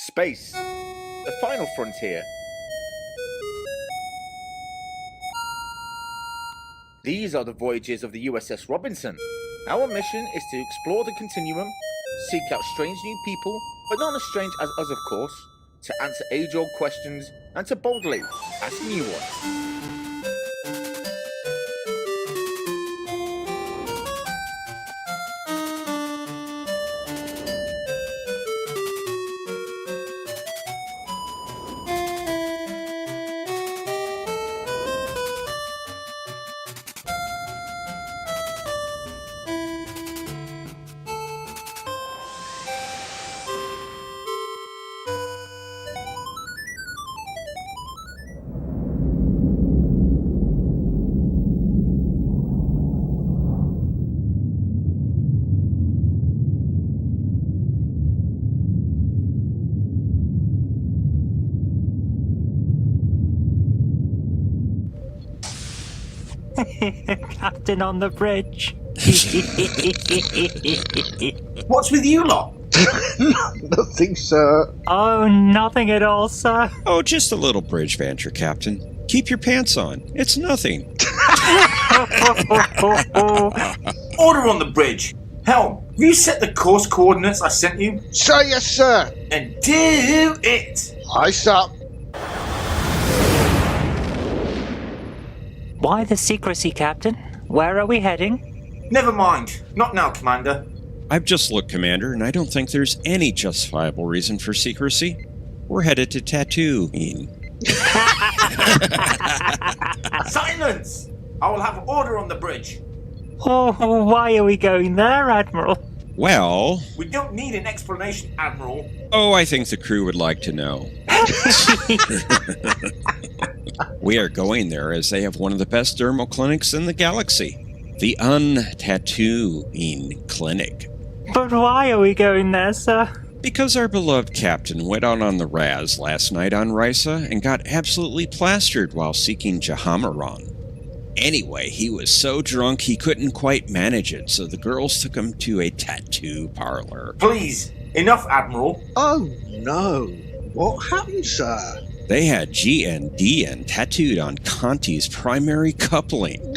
Space, the final frontier. These are the voyages of the USS Robinson. Our mission is to explore the continuum, seek out strange new people, but not as strange as us, of course, to answer age-old questions and to boldly ask new ones. Captain on the bridge. What's with you lot? Nothing, sir. Oh, nothing at all, sir. Oh, just a little bridge venture, Captain. Keep your pants on. It's nothing. Order on the bridge. Helm, have you set the course coordinates I sent you? Sir, yes, sir. And do it! Aye, sir. Why the secrecy, Captain? Where are we heading? Never mind. Not now, Commander. I've just looked, Commander, and I don't think there's any justifiable reason for secrecy. We're headed to Tatooine. Silence! I will have order on the bridge. Oh, why are we going there, Admiral? Well, We don't need an explanation, Admiral. I think the crew would like to know. We are going there as they have one of the best dermal clinics in the galaxy. The Un-Tatooine Clinic. But why are we going there, sir? Because our beloved captain went out on the Raz last night on Risa and got absolutely plastered while seeking Jahamaron. Anyway, he was so drunk he couldn't quite manage it, so the girls took him to a tattoo parlor. Please, enough, Admiral. Oh, no. What happened, sir? They had GNDN tattooed on Conti's primary coupling.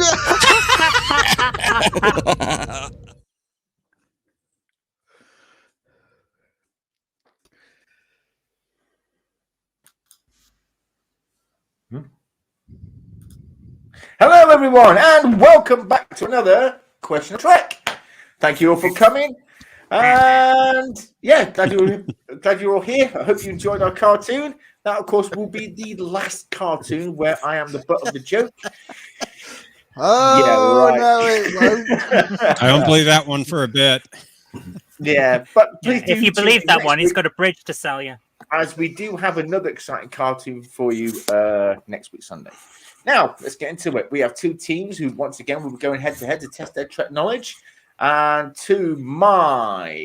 Hello, everyone, and welcome back to another Question of Trek. Thank you all for coming. And yeah, glad you're all here. I hope you enjoyed our cartoon. That, of course, will be the last cartoon where I am the butt of the joke. Oh, Yeah, right. no, it won't. I don't believe that one for a bit. Yeah, but please do If you tune believe in that next one, he's week, got a bridge to sell you. as we do have another exciting cartoon for you next week, Sunday. Now, let's get into it. We have two teams who, once again, will be going head-to-head to test their Trek knowledge. And to my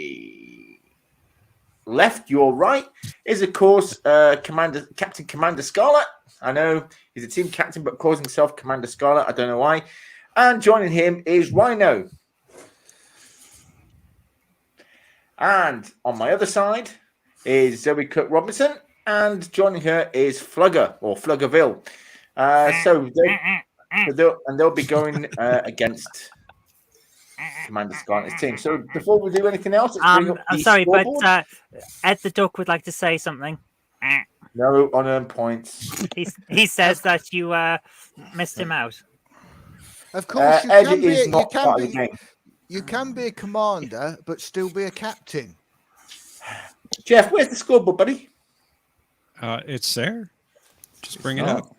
left, your right, is, of course, Captain Commander Scarlet. I know he's a team captain, but calls himself Commander Scarlet. I don't know why. And joining him is Rhino. And on my other side is Zoe Cook Robinson. And joining her is Flugger, or Fluggerville. So they'll be going against Commander Scarlet's team. So before we do anything else, let's bring up I'm the sorry, scoreboard. but Ed the Duck would like to say something. No unearned points. He says that you missed him out. Of course, you Ed can, be, is you, not part of the can game. you can be a commander, but still be a captain. Jeff, where's the scoreboard, buddy? It's there. Just bring it Oh. up.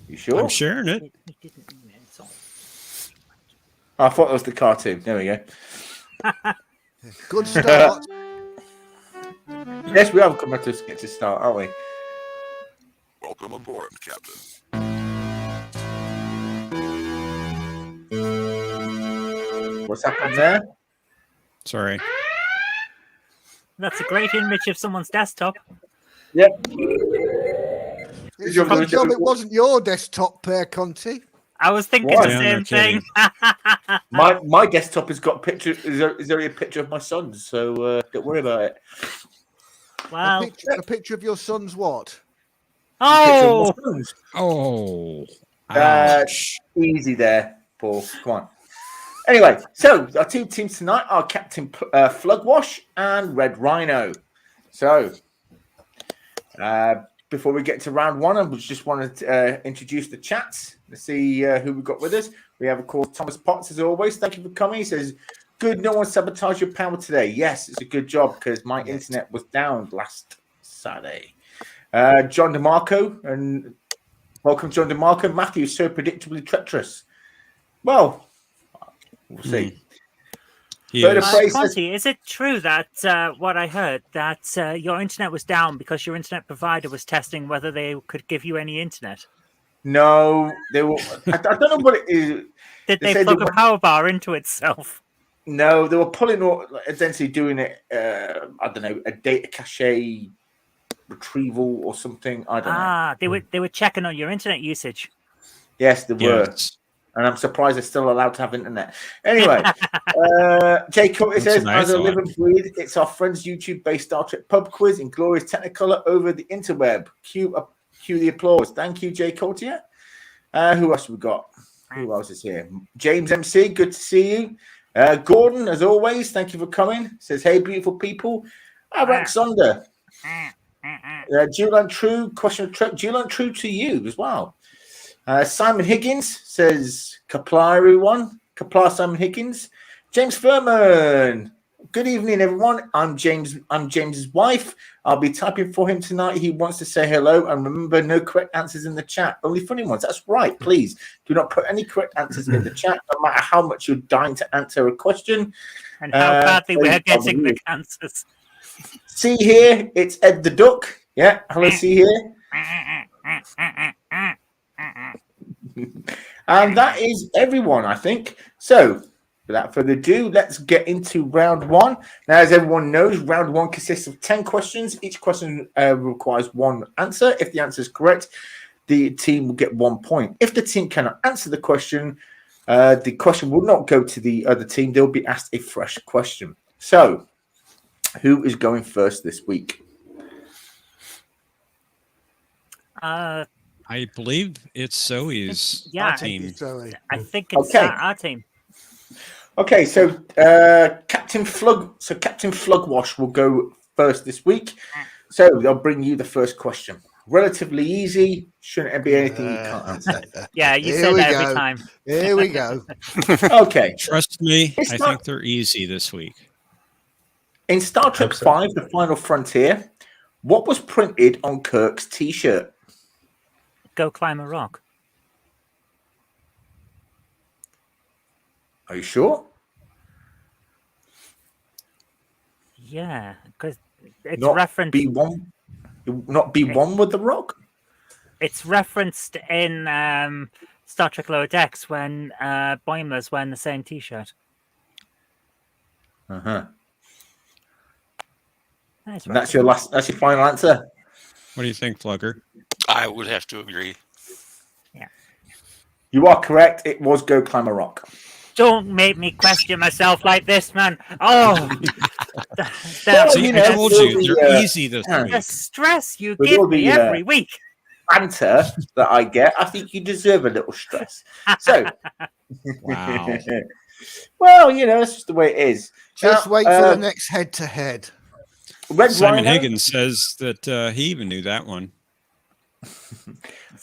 You sure? I'm sharing it. I thought that was the cartoon. There we go. Good start. Yes, we have come back to get to start, aren't we? Welcome aboard, Captain. What's happened there? Sorry. That's a great image of someone's desktop. Yep. It's a good job it wasn't your desktop, Per Conti. I was thinking Why? the Yeah, same no thing. kidding. My desktop has got picture. Is there a picture of my son? So don't worry about it. Wow. A picture of your son's what? Oh, Oh, Uh, ouch. Easy there, Paul. Come on. Anyway, so our two teams tonight are Captain Flugwash and Red Rhino. So, before we get to round one, I just wanted to introduce the chats. Let's see who we've got with us. We have, of course, Thomas Potts, as always. Thank you for coming. He says, good, no one sabotaged your panel today. Yes, it's a good job because my internet was down last Saturday. John DeMarco, and welcome, John DeMarco. Matthew is so predictably treacherous. Well, we'll see. He Third is. of place Conti, is it true that what I heard that your internet was down because your internet provider was testing whether they could give you any internet? No, they were. I don't know what it is. Did They they said plug they a power bar into itself? No, they were pulling all, essentially doing it. I don't know, a data cache retrieval or something. I don't know. They were checking on your internet usage. Yes, they were. Yes. And I'm surprised they're still allowed to have internet. Anyway, Jay Curtis That's says, what I as a thought. live and breathe, it's our friend's YouTube-based Star Trek pub quiz in glorious Technicolor over the interweb. Cue the applause. Thank you, Jay Courtier. Who else have we got? Who else is here? James MC, good to see you. Gordon, as always, thank you for coming. Says, hey, beautiful people. Rex Sonder. Julian True, question of Trek. Julian True to you as well. Simon Higgins says, Kapla, everyone. Kapla, Simon Higgins. James Furman. Good evening, everyone. I'm James's wife. I'll be typing for him tonight. He wants to say hello. And remember, no correct answers in the chat. Only funny ones. That's right. Please do not put any correct answers in the chat, no matter how much you're dying to answer a question. And how badly we're getting the you. cancers. See here, it's Ed the Duck. Yeah, hello, see here. And that is everyone, I think. So, without further ado, let's get into round one. Now, as everyone knows, round one consists of 10 questions. Each question requires one answer. If the answer is correct, the team will get 1 point. If the team cannot answer the question will not go to the other team. They'll be asked a fresh question. So, who is going first this week? I believe it's Zoe's Yeah. team. Sorry. I think it's Okay. our team. Okay, so Captain Flugwash will go first this week. So they'll bring you the first question. Relatively easy. Shouldn't be anything you can't answer. Yeah, you Here say we that every go. time. Here we go. Okay. Trust me, It's I not- think they're easy this week. In Star Trek so. 5, The Final Frontier, what was printed on Kirk's T-shirt? Go climb a rock. Are you sure? Yeah, because it's Not referenced. B1? Not B1 with the rock? It's referenced in Star Trek Lower Decks when Boimler's wearing the same T-shirt. Uh-huh. That's And that's your final answer? What do you think, Flugger? I would have to agree. You are correct. It was Go Climb a Rock. Don't make me question myself like this, man. Oh, Well, See, you know, I told there'll you, be, they're easy this the the week. stress you With give all me the, every week. Banter that I get, I think you deserve a little stress. So, Wow. well, you know, it's just the way it is. Just Now, wait for the next head-to-head. Red Simon Rhino, Higgins says that he even knew that one.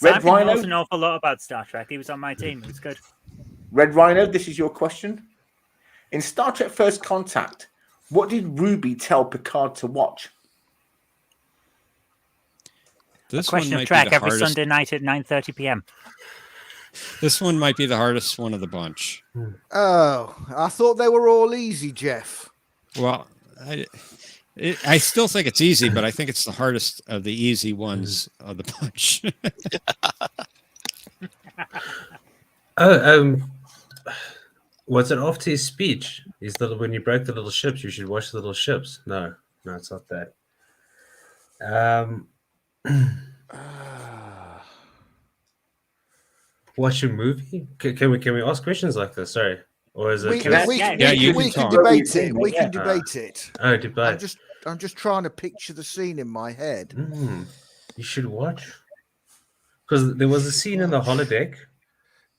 Red Simon knows Rhino, an awful lot about Star Trek. He was on my team. It was good. Red Rhino, this is your question. In Star Trek First Contact, what did Ruby tell Picard to watch? This one Question of might Trek be the every hardest. Sunday night at 9:30 p.m. This one might be the hardest one of the bunch. Oh, I thought they were all easy, Jeff. Well, I still think it's easy, but I think it's the hardest of the easy ones of the bunch. Was it after his speech? When you broke the little ships, you should watch the little ships. No, it's not that. Watch a movie? Can we ask questions like this? Sorry, or is it? We can- can you can debate talk. it. We can Ah. debate it. Oh, debate. I'm I'm just trying to picture the scene in my head. You should watch. Because there was a scene in the holodeck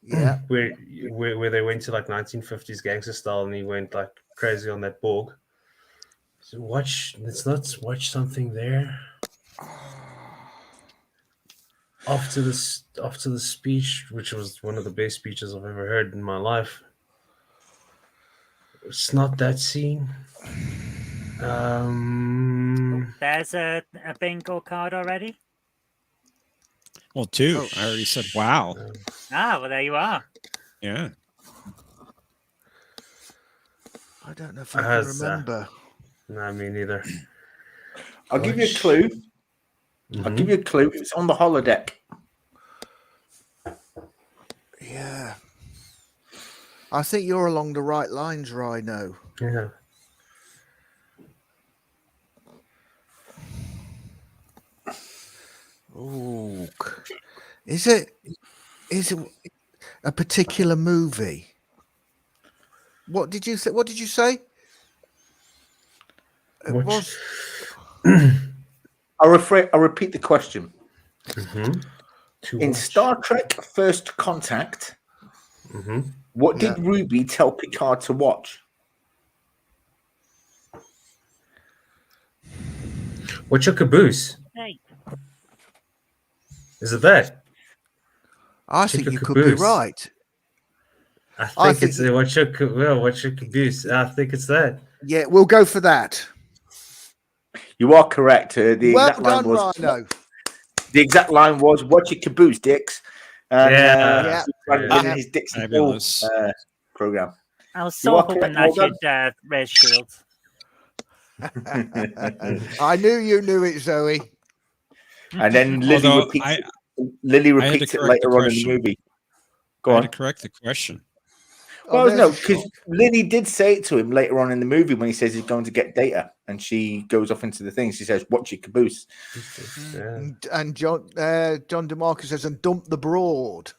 Yeah. where they went to like 1950s gangster style and he went like crazy on that Borg. So let's watch something there. After the speech, which was one of the best speeches I've ever heard in my life. It's not that scene. There's a bingo card already. Well, 2. I already said wow. Ah, well, there you are. Yeah. I don't know if I can remember. No, me neither. I'll give you a clue. I'll give you a clue. It's on the holodeck. Yeah. I think you're along the right lines, Rhino. Yeah. Oh, is it a particular movie? What did you say? What did you say? It was. I'll repeat the question. In watch. Star Trek First Contact, what did Ruby tell Picard to watch? What's your caboose? Hey. Is it that? I Check think your you could be caboose. right. I think it's what's your caboose? I think it's that. Yeah, we'll go for that. You are correct. The Well exact line done, was Rhino. the exact line was "Watch your caboose, dicks." And, Yeah. in his Dicks and Fabulous. Balls program. I was You so are hoping correct, that well you'd raise shields. I knew you knew it, Zoe. And then Lily Although repeats I- it. Lily I had to repeats it correct the later on in the question. movie. Go I on. had to correct the question. Well, there's no, a because shock. Lily did say it to him later on in the movie when he says he's going to get Data, and she goes off into the thing. She says, "Watch your caboose." Yeah. And John DeMarco says, and dump the broad.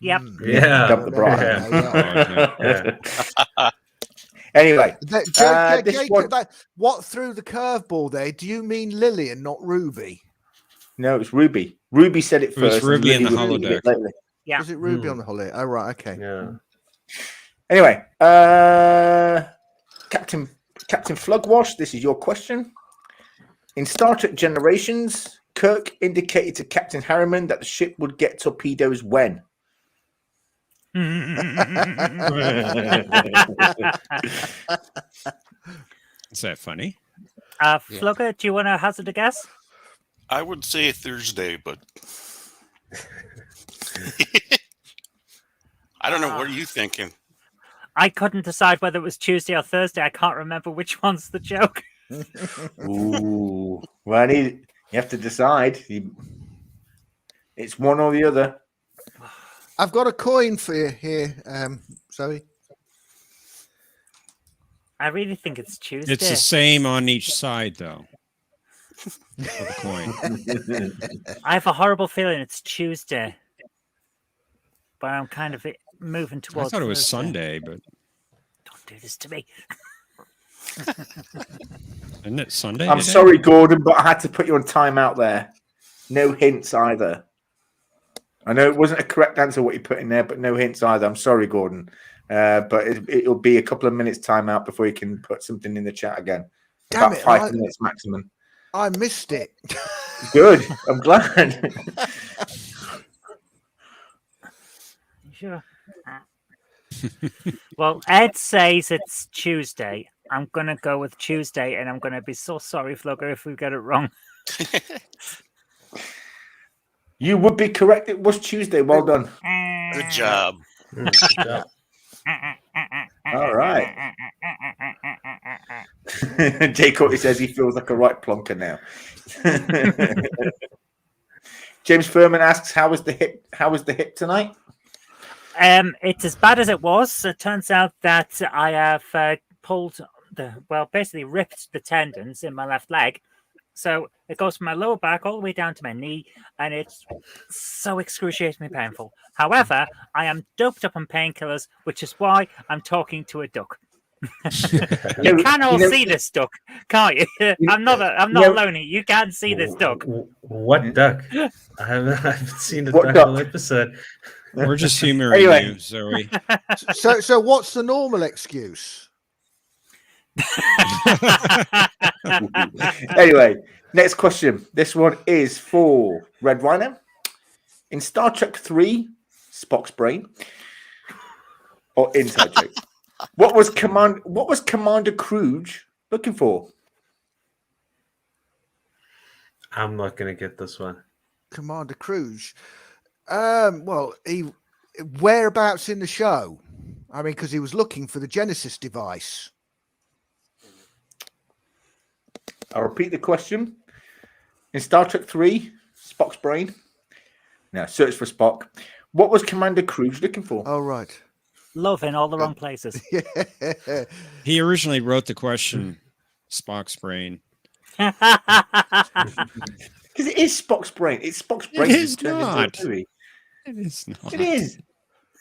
Yep. Yeah. Dump the bra. Yeah. Anyway, this Jake, one- what threw the curveball there? Do you mean Lily and not Ruby? no, it's Ruby. Ruby said it It was first. and Ruby in Lily the repeated it holodeck. later. Yeah. Was it Ruby on the holiday? Oh, right. Okay. Yeah. Anyway, Captain Flugwash, this is your question. In Star Trek Generations, Kirk indicated to Captain Harriman that the ship would get torpedoes when? Is that funny? Flugger, do you want to hazard a guess? I would say Thursday, but I don't know. What are you thinking? I couldn't decide whether it was Tuesday or Thursday. I can't remember which one's the joke. Ooh. Well, you have to decide. It's one or the other. I've got a coin for you here, Zoe. I really think it's Tuesday. It's the same on each side, though. Of the coin. I have a horrible feeling it's Tuesday. But I'm kind of moving I towards thought it was Thursday. Sunday, but Don't do this to me. isn't it Sunday? I'm today? sorry, Gordon, but I had to put you on timeout there. No hints either. I know it wasn't a correct answer what you put in there, but no hints either. I'm sorry, Gordon. But it'll be a couple of minutes timeout before you can put something in the chat again. Damn About it, 5 minutes maximum. I missed it. Good. I'm glad. Sure. Well, Ed says it's Tuesday. I'm going to go with Tuesday, and I'm going to be so sorry, Flugger, if we get it wrong. You would be correct. It was Tuesday. Well done. Good job. Good job. All right. Jay Courtney says he feels like a right plonker now. James Furman asks, "How was the hip? How was the hip tonight?" It's as bad as it was. It turns out that I have basically ripped the tendons in my left leg. So it goes from my lower back all the way down to my knee, and it's so excruciatingly painful. However, I am doped up on painkillers, which is why I'm talking to a duck. You know- can all you know- see this duck, can't you? I'm not know- alone here. You can see this duck. What duck? I haven't seen the What duck duck? all episode. We're just humoring Anyway. you, Zoe. So what's the normal excuse? Anyway, next question. This one is for Red Rhino. In Star Trek 3, Spock's brain, or inside joke. What was Commander Kruge looking for? I'm not gonna get this one. Commander Kruge. Well, whereabouts in the show? I mean, because he was looking for the Genesis device. I'll repeat the question. In Star Trek 3, Spock's brain. Now, search for Spock. What was Commander Kruge looking for? Oh, right. Love in all the wrong places. Yeah. He originally wrote the question, Spock's brain. Because it is Spock's brain. It's Spock's brain. is turned into a not. movie. It is not. It is.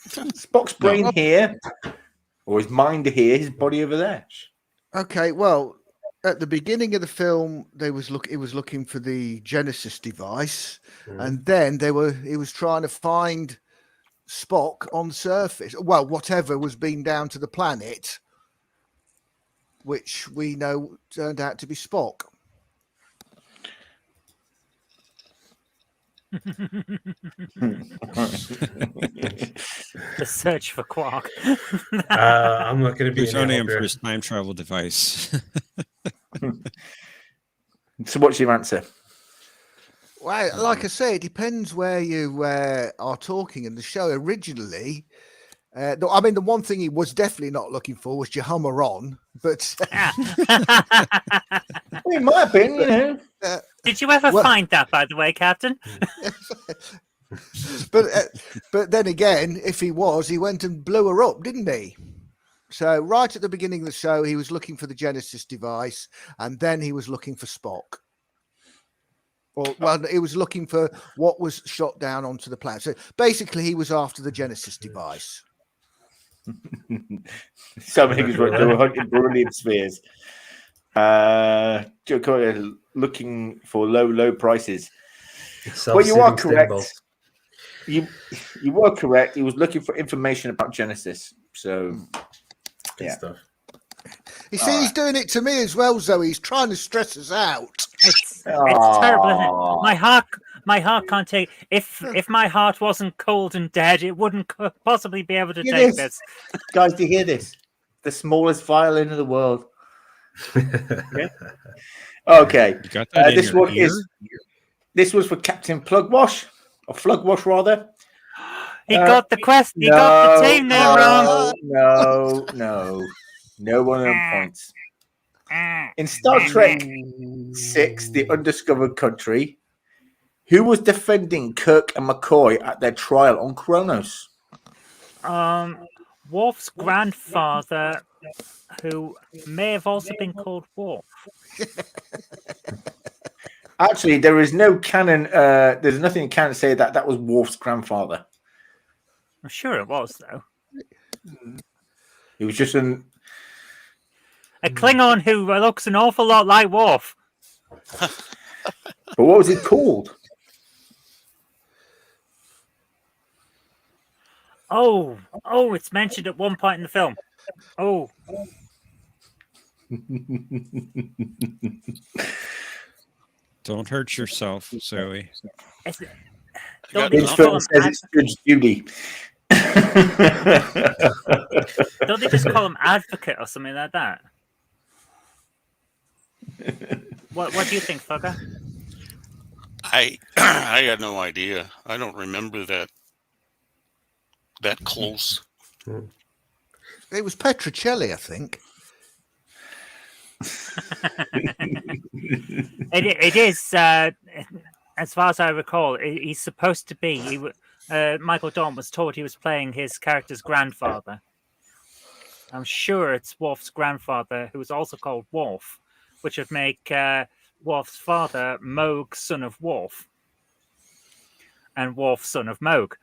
Spock's brain here, or his mind here, his body over there. Okay, well, at the beginning of the film, it was looking for the Genesis device, and then he was trying to find Spock on surface. Well, whatever was being down to the planet, which we know turned out to be Spock. The search for Quark. I'm not gonna be Who's on him here. for his time travel device? So, what's your answer? Well, like I say, it depends where you are talking in the show. Originally, I mean, the one thing he was definitely not looking for was Jahamaron, but Well, it might have been, you know. Did you ever Well- find that, by the way, Captain? but then again, if he was, he went and blew her up, didn't he? So right at the beginning of the show, he was looking for the Genesis device, and then he was looking for Spock. Well, he was looking for what was shot down onto the planet. So basically, he was after the Genesis device. Some niggas were hunting brilliant spheres. Joe Coyer looking for low prices. Well, you are correct. You were correct. He was looking for information about Genesis. So, yeah. Stuff. You see, he's doing it to me as well, Zoe. He's trying to stress us out. It's terrible, isn't it? My heart can't take. If my heart wasn't cold and dead, it wouldn't possibly be able to Hear take this. this. Guys, do you hear this? The smallest violin in the world. Okay. Okay. You got that in This your one ear? is. This was for Captain Plugwash, or Flugwash rather. He got the quest. He got the team name wrong. No one of them points. In Star Trek 6, The Undiscovered Country, who was defending Kirk and McCoy at their trial on Kronos? Worf's grandfather, who may have also been called Worf. Actually, there is no canon. There's nothing in canon to say that was Worf's grandfather. I'm sure it was, though. He was just an. A Klingon who looks an awful lot like Worf. But what was he called? Oh, it's mentioned at one point in the film. Oh, Don't hurt yourself, Zoe. it's, got don't they Vince just call Vaughn him says it's Judge Judy. don't they just call him Advocate or something like that? What do you think, Fugger? I got no idea. I don't remember that close. It was Petrocelli, I think. It is, as far as I recall, he's supposed to be. Michael Dorn was told he was playing his character's grandfather. I'm sure it's Worf's grandfather, who was also called Worf, which would make Worf's father Moog, son of Worf, and Worf, son of Moog.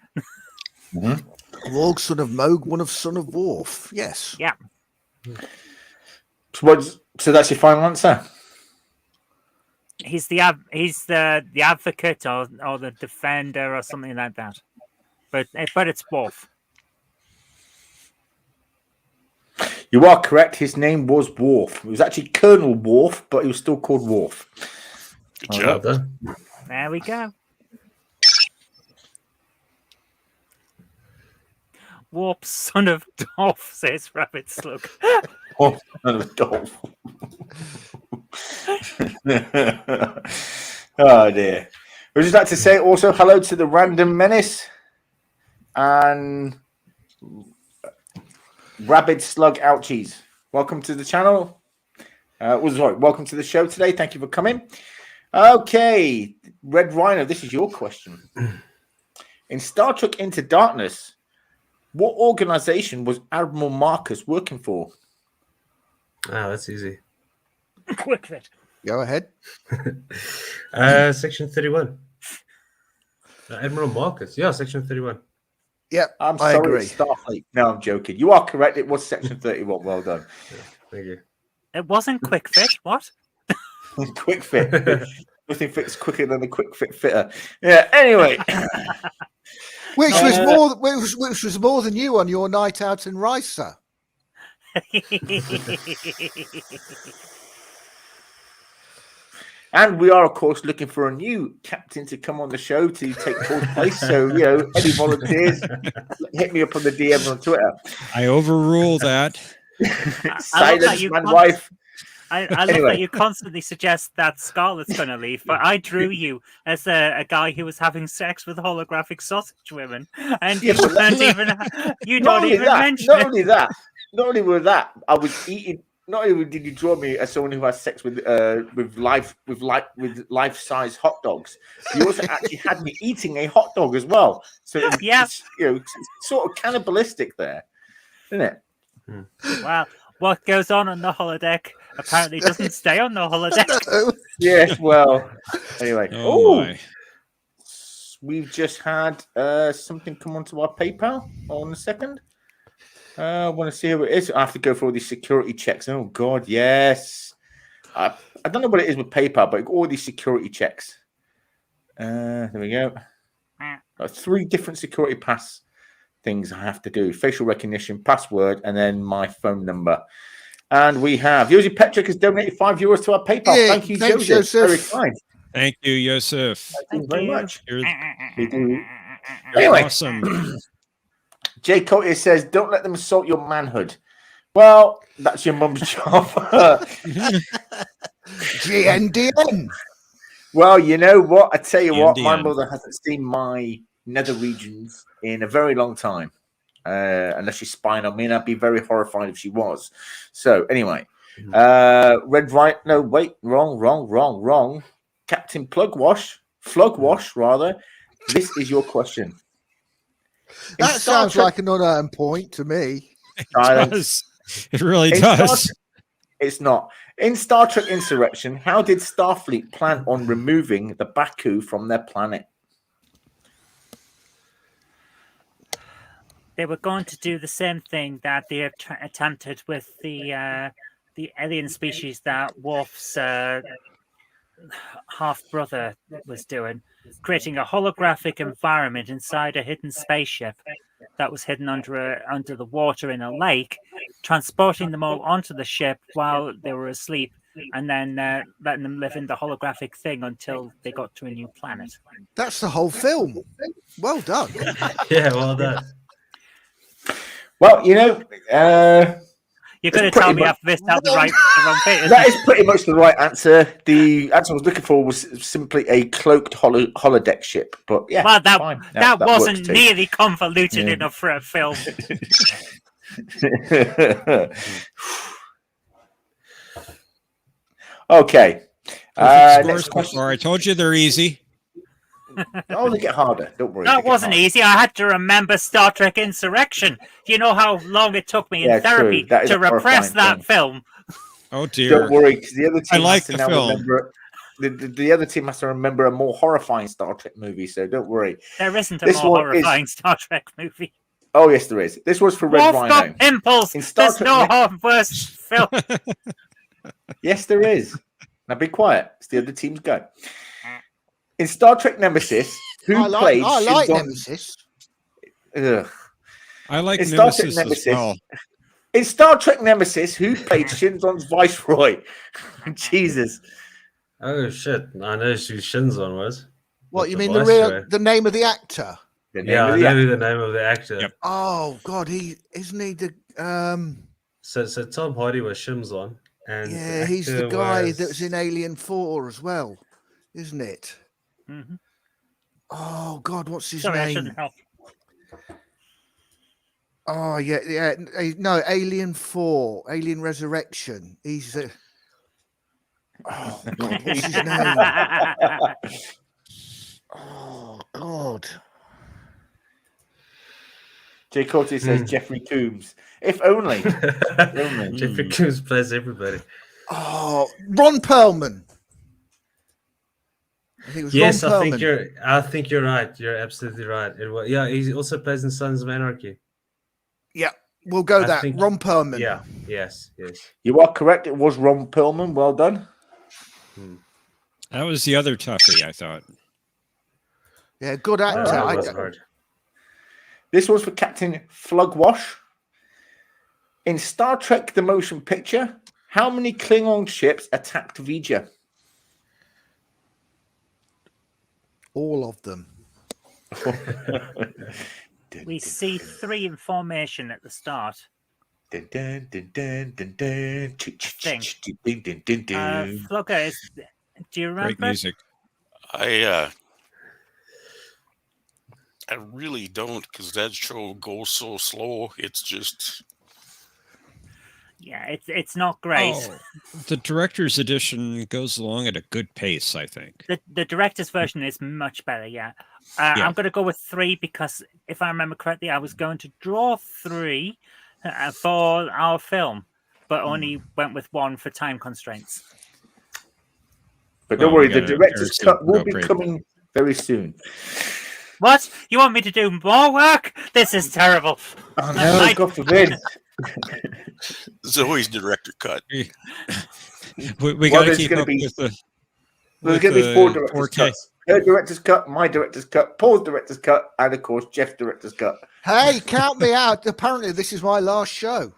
Log, son of Moog, one of son of Worf. Yes. Yeah. So that's your final answer? He's the advocate or the defender or something like that. But it's Worf. You are correct. His name was Worf. It was actually Colonel Worf, but he was still called Worf. Good Well job. done. There we go. Warp, son of Dolph, says Rabbit Slug. Oh, Dolph. Oh dear. I'd just like to say also hello to the Random Menace and Rabid Slug Ouchies. Welcome to the channel. Welcome to the show today. Thank you for coming. Okay, Red Rhino, this is your question. In Star Trek Into Darkness, what organization was Admiral Marcus working for? Ah, that's easy. Quick fit. Go ahead. Section 31. Admiral Marcus. Yeah, Section 31. Yep, I'm I sorry, agree. it's Starfleet. No, I'm joking. You are correct. It was Section 31. Well done. Thank you. It wasn't Quick Fit. What? Quick fit. Nothing fits quicker than a quick fit fitter. Yeah. Anyway, Which was more than you on your night out in Risa. and we are of course looking for a new captain to come on the show to take Paul's place. So any volunteers, hit me up on the DM on Twitter. I overrule that. Silence, my wife. I love Anyway. that you constantly suggest that Scarlett's going to leave, but I drew you as a guy who was having sex with holographic sausage women, and Yeah, you but don't even Not only that, mention not it. only that, not only with that, I was eating. Not only did you draw me as someone who has sex with life-size hot dogs, you also actually had me eating a hot dog as well. So Yeah. it's sort of cannibalistic there, isn't it? Well, what goes on the holodeck apparently doesn't stay on the holodeck. Yeah. Well. Anyway. Oh, Ooh, my. we've just had something come onto our PayPal. On a second. I want to see who it is. I have to go through all these security checks. Oh God, yes. I don't know what it is with PayPal, but all these security checks. There we go. 3 different security pass things I have to do: facial recognition, password, and then my phone number. And we have Josie Petrick has donated €5 to our PayPal. Yeah, Thank you, thanks, Josie. Very Joseph. kind. Thank you, Yosef. Thank you very much. You're, Anyway. you're awesome. Jay Cote says, "Don't let them assault your manhood." Well, that's your mum's job. GNDN. Well, you know what? I tell you what, my GNDN. mother hasn't seen my nether regions in a very long time. Unless she's spying on me, and I'd be very horrified if she was. So, anyway, Red Right. No, wait, wrong. Captain Flugwash, rather. This is your question. In That Star sounds Trek- like an unearned point to me. It Silence. does. It really In Star does. Trek- It's not. In Star Trek Insurrection, how did Starfleet plan on removing the Baku from their planet? They were going to do the same thing that they attempted with the alien species that Worf's half brother was doing, creating a holographic environment inside a hidden spaceship that was hidden under the water in a lake, transporting them all onto the ship while they were asleep, and then letting them live in the holographic thing until they got to a new planet. That's the whole film. Well done. Yeah, well done. Well, you know, You're going to It's tell pretty me much- I've missed out the wrong bit. isn't that it? is pretty much the right answer. The answer I was looking for was simply a cloaked holodeck ship. But yeah, Well, fine. that works wasn't too. nearly convoluted Yeah. enough for a film. Okay. Perfect Next scores question. before. I told you they're easy. Oh, they get harder. Don't worry. That they get wasn't harder. easy. I had to remember Star Trek Insurrection. Do you know how long it took me in Yeah, therapy true. That is to a repress horrifying that thing. film? Oh dear. Don't worry, because the other team like has to the now film. remember. The other team has to remember a more horrifying Star Trek movie. So don't worry. There isn't a This more one is- horrifying Star Trek movie. Oh yes, there is. This was for Red Wolf Rhino. got Impulse. In Star There's Trek no Ne- worse film. Yes, there is. Now be quiet. It's the other team's go. In Star Trek Nemesis, who I played like Shinzon- Nemesis. Ugh. I like In Star Trek Nemesis, Nemesis. as well. In Star Trek Nemesis, who played Shinzon's Viceroy? Jesus. Oh shit! I know who Shinzon was. What But you the mean Viceroy- the name of the actor? The name Yeah, of I the know actor. who the name of the actor. Yep. Oh God, he isn't he the So Tom Hardy was Shinzon, and yeah, he's the actor guy was- that was in Alien 4 as well, isn't it? Mhm. Oh God, what's his Sorry, I name? shouldn't help. Oh yeah. No, Alien 4, Alien Resurrection. He's oh God, what's his name? Oh God. Jay Cortez says Jeffrey Coombs. If only. Only. Jeffrey Combs plays everybody. Oh, Ron Perlman. I think it was Yes, Ron Perlman. I think you're right. You're absolutely right. It was, yeah, he also plays in Sons of Anarchy. Yeah, we'll go I that. think- Ron Perlman. Yeah. Yes. You are correct. It was Ron Perlman. Well done. That was the other toughie, I thought. Yeah, good actor. That was hard. This was for Captain Flugwash. In Star Trek The Motion Picture, how many Klingon ships attacked Vija? All of them. We see 3 in formation at the start. Dun, dun, dun, dun, dun, dun. Thing. Dun, dun, dun, dun. Flugger, do you Great remember? music. I really don't, because that show goes so slow. It's just Yeah, it's not great. Oh, the director's edition goes along at a good pace, I think. The director's version is much better. Yeah, Yeah. I'm going to go with 3 because if I remember correctly, I was going to draw 3 for our film, but only went with 1 for time constraints. But don't Well, worry, we the gotta- director's gotta cut will be cooperate. coming very soon. What? You want me to do more work? This is terrible. Oh, no, God forbid. there's always director cut. We Well, got to there's keep gonna up be- with the. There's with going to be the 4 director's 4K. cuts. Her director's cut, my director's cut, Paul's director's cut, and of course, Jeff's director's cut. Hey, count me out. Apparently, this is my last show.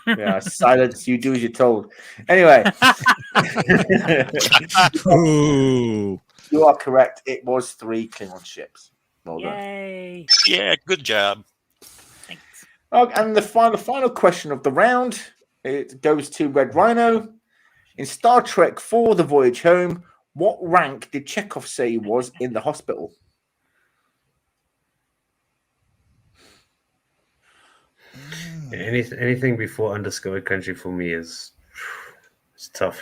Yeah, silence, you do as you're told. Anyway, Ooh. you are correct. It was 3 Klingon ships. Well done. Yay! Yeah, good job. Thanks. Oh, and the final question of the round, it goes to Red Rhino. In Star Trek IV: The Voyage Home, what rank did Chekhov say he was in the hospital? Anything before Undiscovered Country for me is it's tough.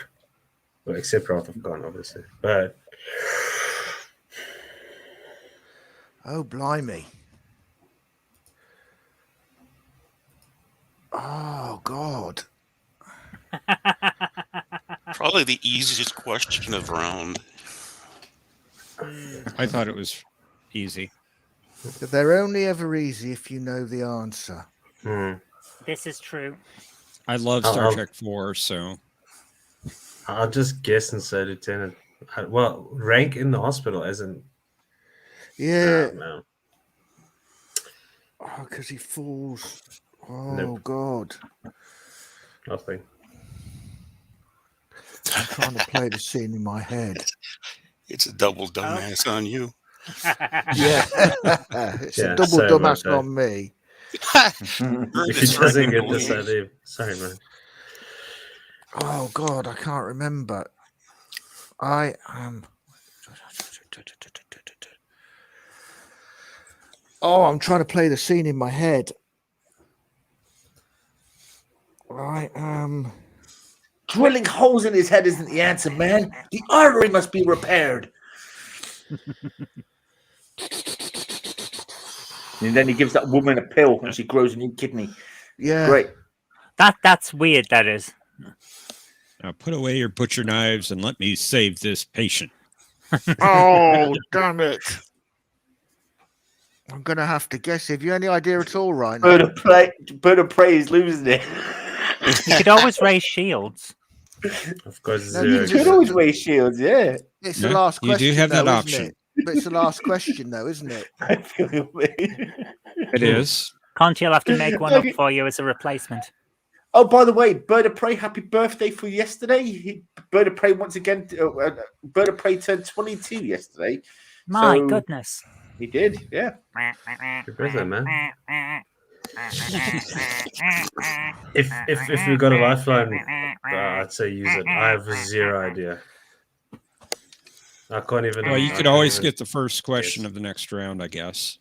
Well, except Wrath of Khan, obviously. But Oh, blimey. Oh, God. Probably the easiest question of the round. I thought it was easy. But they're only ever easy if you know the answer. This is true. I love Oh, Star oh. Trek 4, so I'll just guess and say Lieutenant. Well, rank in the hospital as in Yeah. no. Oh, because he falls. Oh, Nope. God. Nothing. I'm trying to play the scene in my head. It's a double dumbass on you. Yeah. It's Yeah, a double sorry about dumbass that. on me. If he doesn't get this idea, sorry, man. Oh, God, I can't remember. I am. Oh, I'm trying to play the scene in my head. I am. Drilling holes in his head isn't the answer, man. The artery must be repaired. And then he gives that woman a pill and she grows a new kidney. Yeah. Great. That's weird. That is. now put away your butcher knives and let me save this patient. Oh, damn it. I'm going to have to guess. Have you any idea at all, Ryan? Bird of prey is losing it. You could always raise shields. Of course, No, zero. You could always wear shields, yeah. It's Yeah, the last you question. do have that though, option. Isn't it? But it's the last question, though, isn't it? I feel your pain. It is. Conti will have to make one up for you as a replacement. Oh, by the way, Bird of Prey, happy birthday for yesterday. Bird of Prey, once again, Bird of Prey turned 22 yesterday. My So- goodness. He did, yeah. Happy birthday, man. If we got a lifeline, I'd say use it. I have zero idea. I can't even. Well, you I could can't always even- get the first question of the next round, I guess.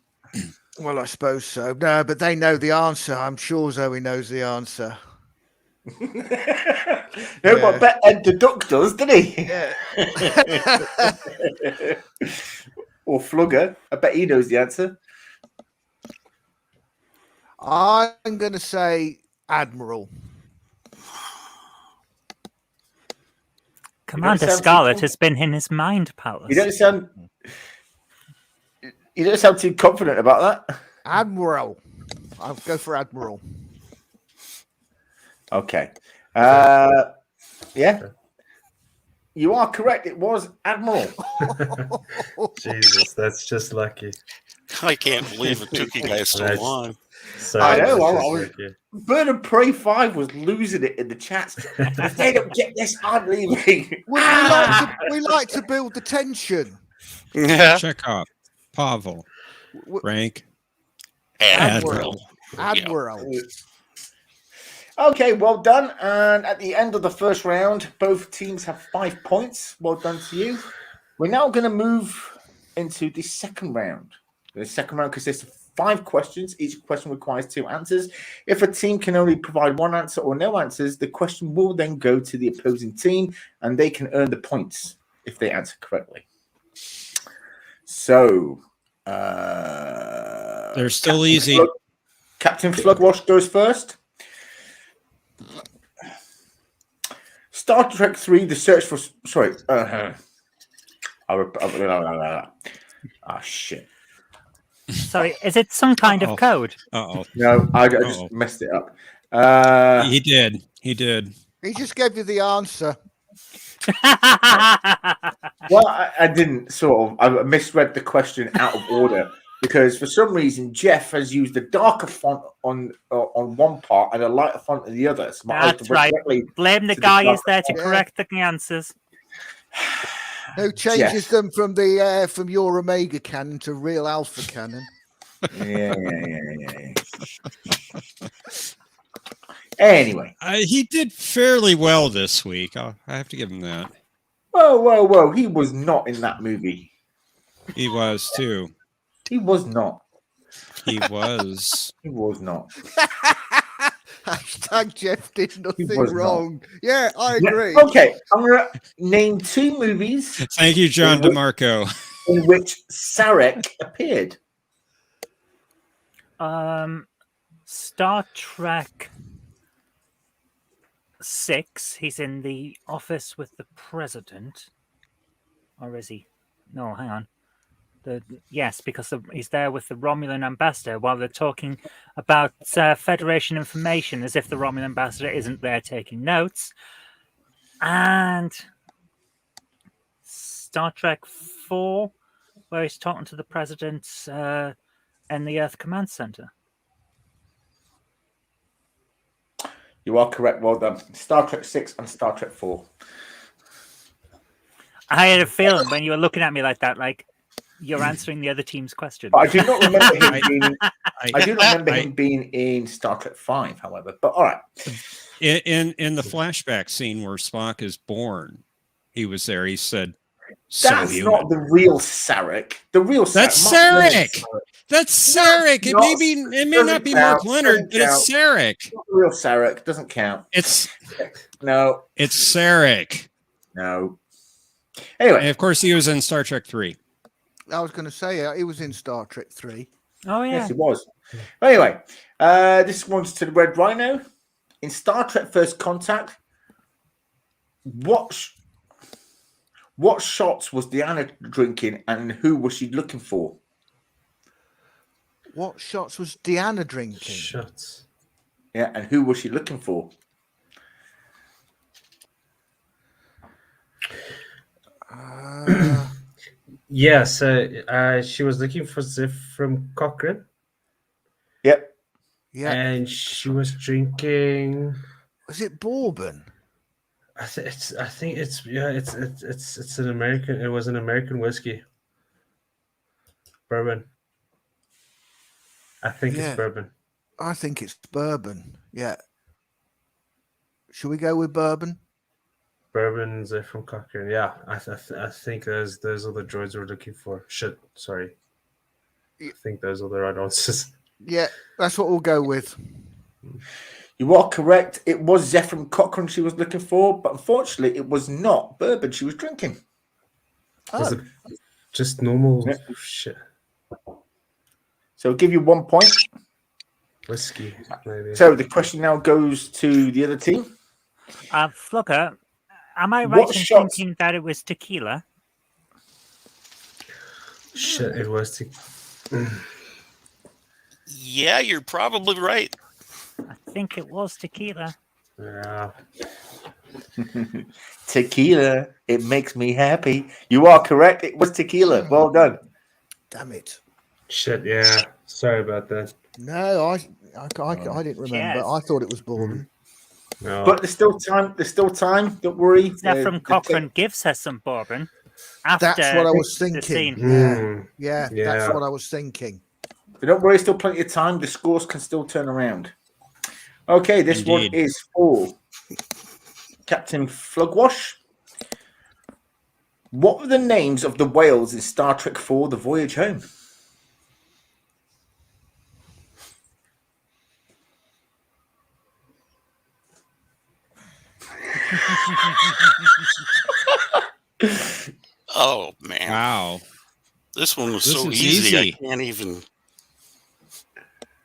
Well, I suppose so. No, but they know the answer. I'm sure Zoe knows the answer. No, Yeah. but I bet Ed the Duck does, didn't he? Yeah. Or Flugger. I bet he knows the answer. I'm going to say Admiral. Commander sound too Scarlet confident. has been in his mind palace. You don't sound too confident about that. Admiral. I'll go for Admiral. Okay. Yeah. You are correct. It was Admiral. Jesus, that's just lucky. I can't believe it took you guys so Nice. long. So I know, that's I just was- lucky. Bird of Prey 5 was losing it in the chats. If they don't get this, I'm leaving. We like to build the tension. Yeah. Chekhov, Pavel, W- rank, Admiral. Admiral. Admiral. Okay, well done. And at the end of the first round, both teams have 5 points. Well done to you. We're now going to move into the second round. The second round consists of 5 questions. Each question requires 2 answers. If a team can only provide 1 answer or no answers, the question will then go to the opposing team and they can earn the points if they answer correctly. So, They're still easy. Captain Slugwash goes first. Star Trek 3, The Search for... Sorry. Shit. Sorry, is it some kind Uh-oh. of code? Uh-oh. No, I just Uh-oh. messed it up. He did. He did. He just gave you the answer. Well, I didn't sort of. I misread the question out of order because for some reason Jeff has used a darker font on one part and a lighter font on the other. So my eyes That's went right. directly- Blame the to the guy dark. who's there to Yeah. correct the answers. Who changes them from the from your Omega cannon to real Alpha cannon? Yeah. Anyway, He did fairly well this week. I have to give him that. whoa! He was not in that movie. He was too. He was not. He was. He was not. Hashtag Jeff did nothing was not. wrong. Yeah, I Yeah, agree. okay, I'm gonna name 2 movies Thank you, John DeMarco. in which Sarek appeared. Star Trek 6. He's in the office with the president, or is he? No, hang on. Yes, because he's there with the Romulan ambassador while they're talking about Federation information, as if the Romulan ambassador isn't there taking notes. And Star Trek 4, where he's talking to the president in the Earth Command Center. You are correct. Well done. Star Trek 6 and Star Trek 4. I had a feeling when you were looking at me like that, like you're answering the other team's question. But I do not remember him being. I- I do not remember I- him being in Star Trek 5, however. But all right. In the flashback scene where Spock is born, he was there. He said, "So That's human." not the real Sarek. The real Sarek. That's Mark Leonard Sarek. That's Sarek. It not- may not be Mark doesn't Leonard, count, but it's Sarek. Not the real Sarek. Doesn't count. It's No. Sarek. No. Anyway, And of course, he was in Star Trek 3. I was going to say he was in Star Trek 3. Oh yeah. yes, he was. Anyway, this one's to the Red Rhino. In Star Trek First Contact, what shots was Deanna drinking and who was she looking for? What shots was Deanna drinking? Shots. Yeah, and who was she looking for? Yeah, so she was looking for Zefram Cochrane, Yep. Yeah. and she was drinking. Was it bourbon? I think it's an American. It was an American whiskey, bourbon. I think Yeah. it's bourbon. I think it's bourbon. Yeah. Should we go with bourbon? Bourbon Zefram Cochrane. Yeah, I think those are the droids we're looking for. Shit, sorry. I think those are the right answers. Yeah, that's what we'll go with. You are correct. It was Zefram Cochrane she was looking for, but unfortunately, it was not bourbon she was drinking. Was Oh, it just normal Yeah. shit? So I'll give you 1 point. Whiskey, maybe. So the question now goes to the other team. Flugger, am I What right in shots- thinking that it was tequila? Shit, it was. Yeah, you're probably right. I think it was tequila. Yeah. Tequila, it makes me happy. You are correct. It was tequila. Well done. damn it. Shit, yeah. Sorry about that. No, I didn't remember. Yes. I thought it was bourbon. No. But there's still time. There's still time. Don't worry. Zefram Cochrane gives her some bourbon. After That's what I was the thinking. scene. Mm, Yeah, Yeah. that's what I was thinking. But don't worry. Still plenty of time. The scores can still turn around. Okay, this one Indeed. is for Captain Flugwash. What were the names of the whales in Star Trek IV: The Voyage Home? Oh man, Wow. this one was This so is easy. easy. I can't even.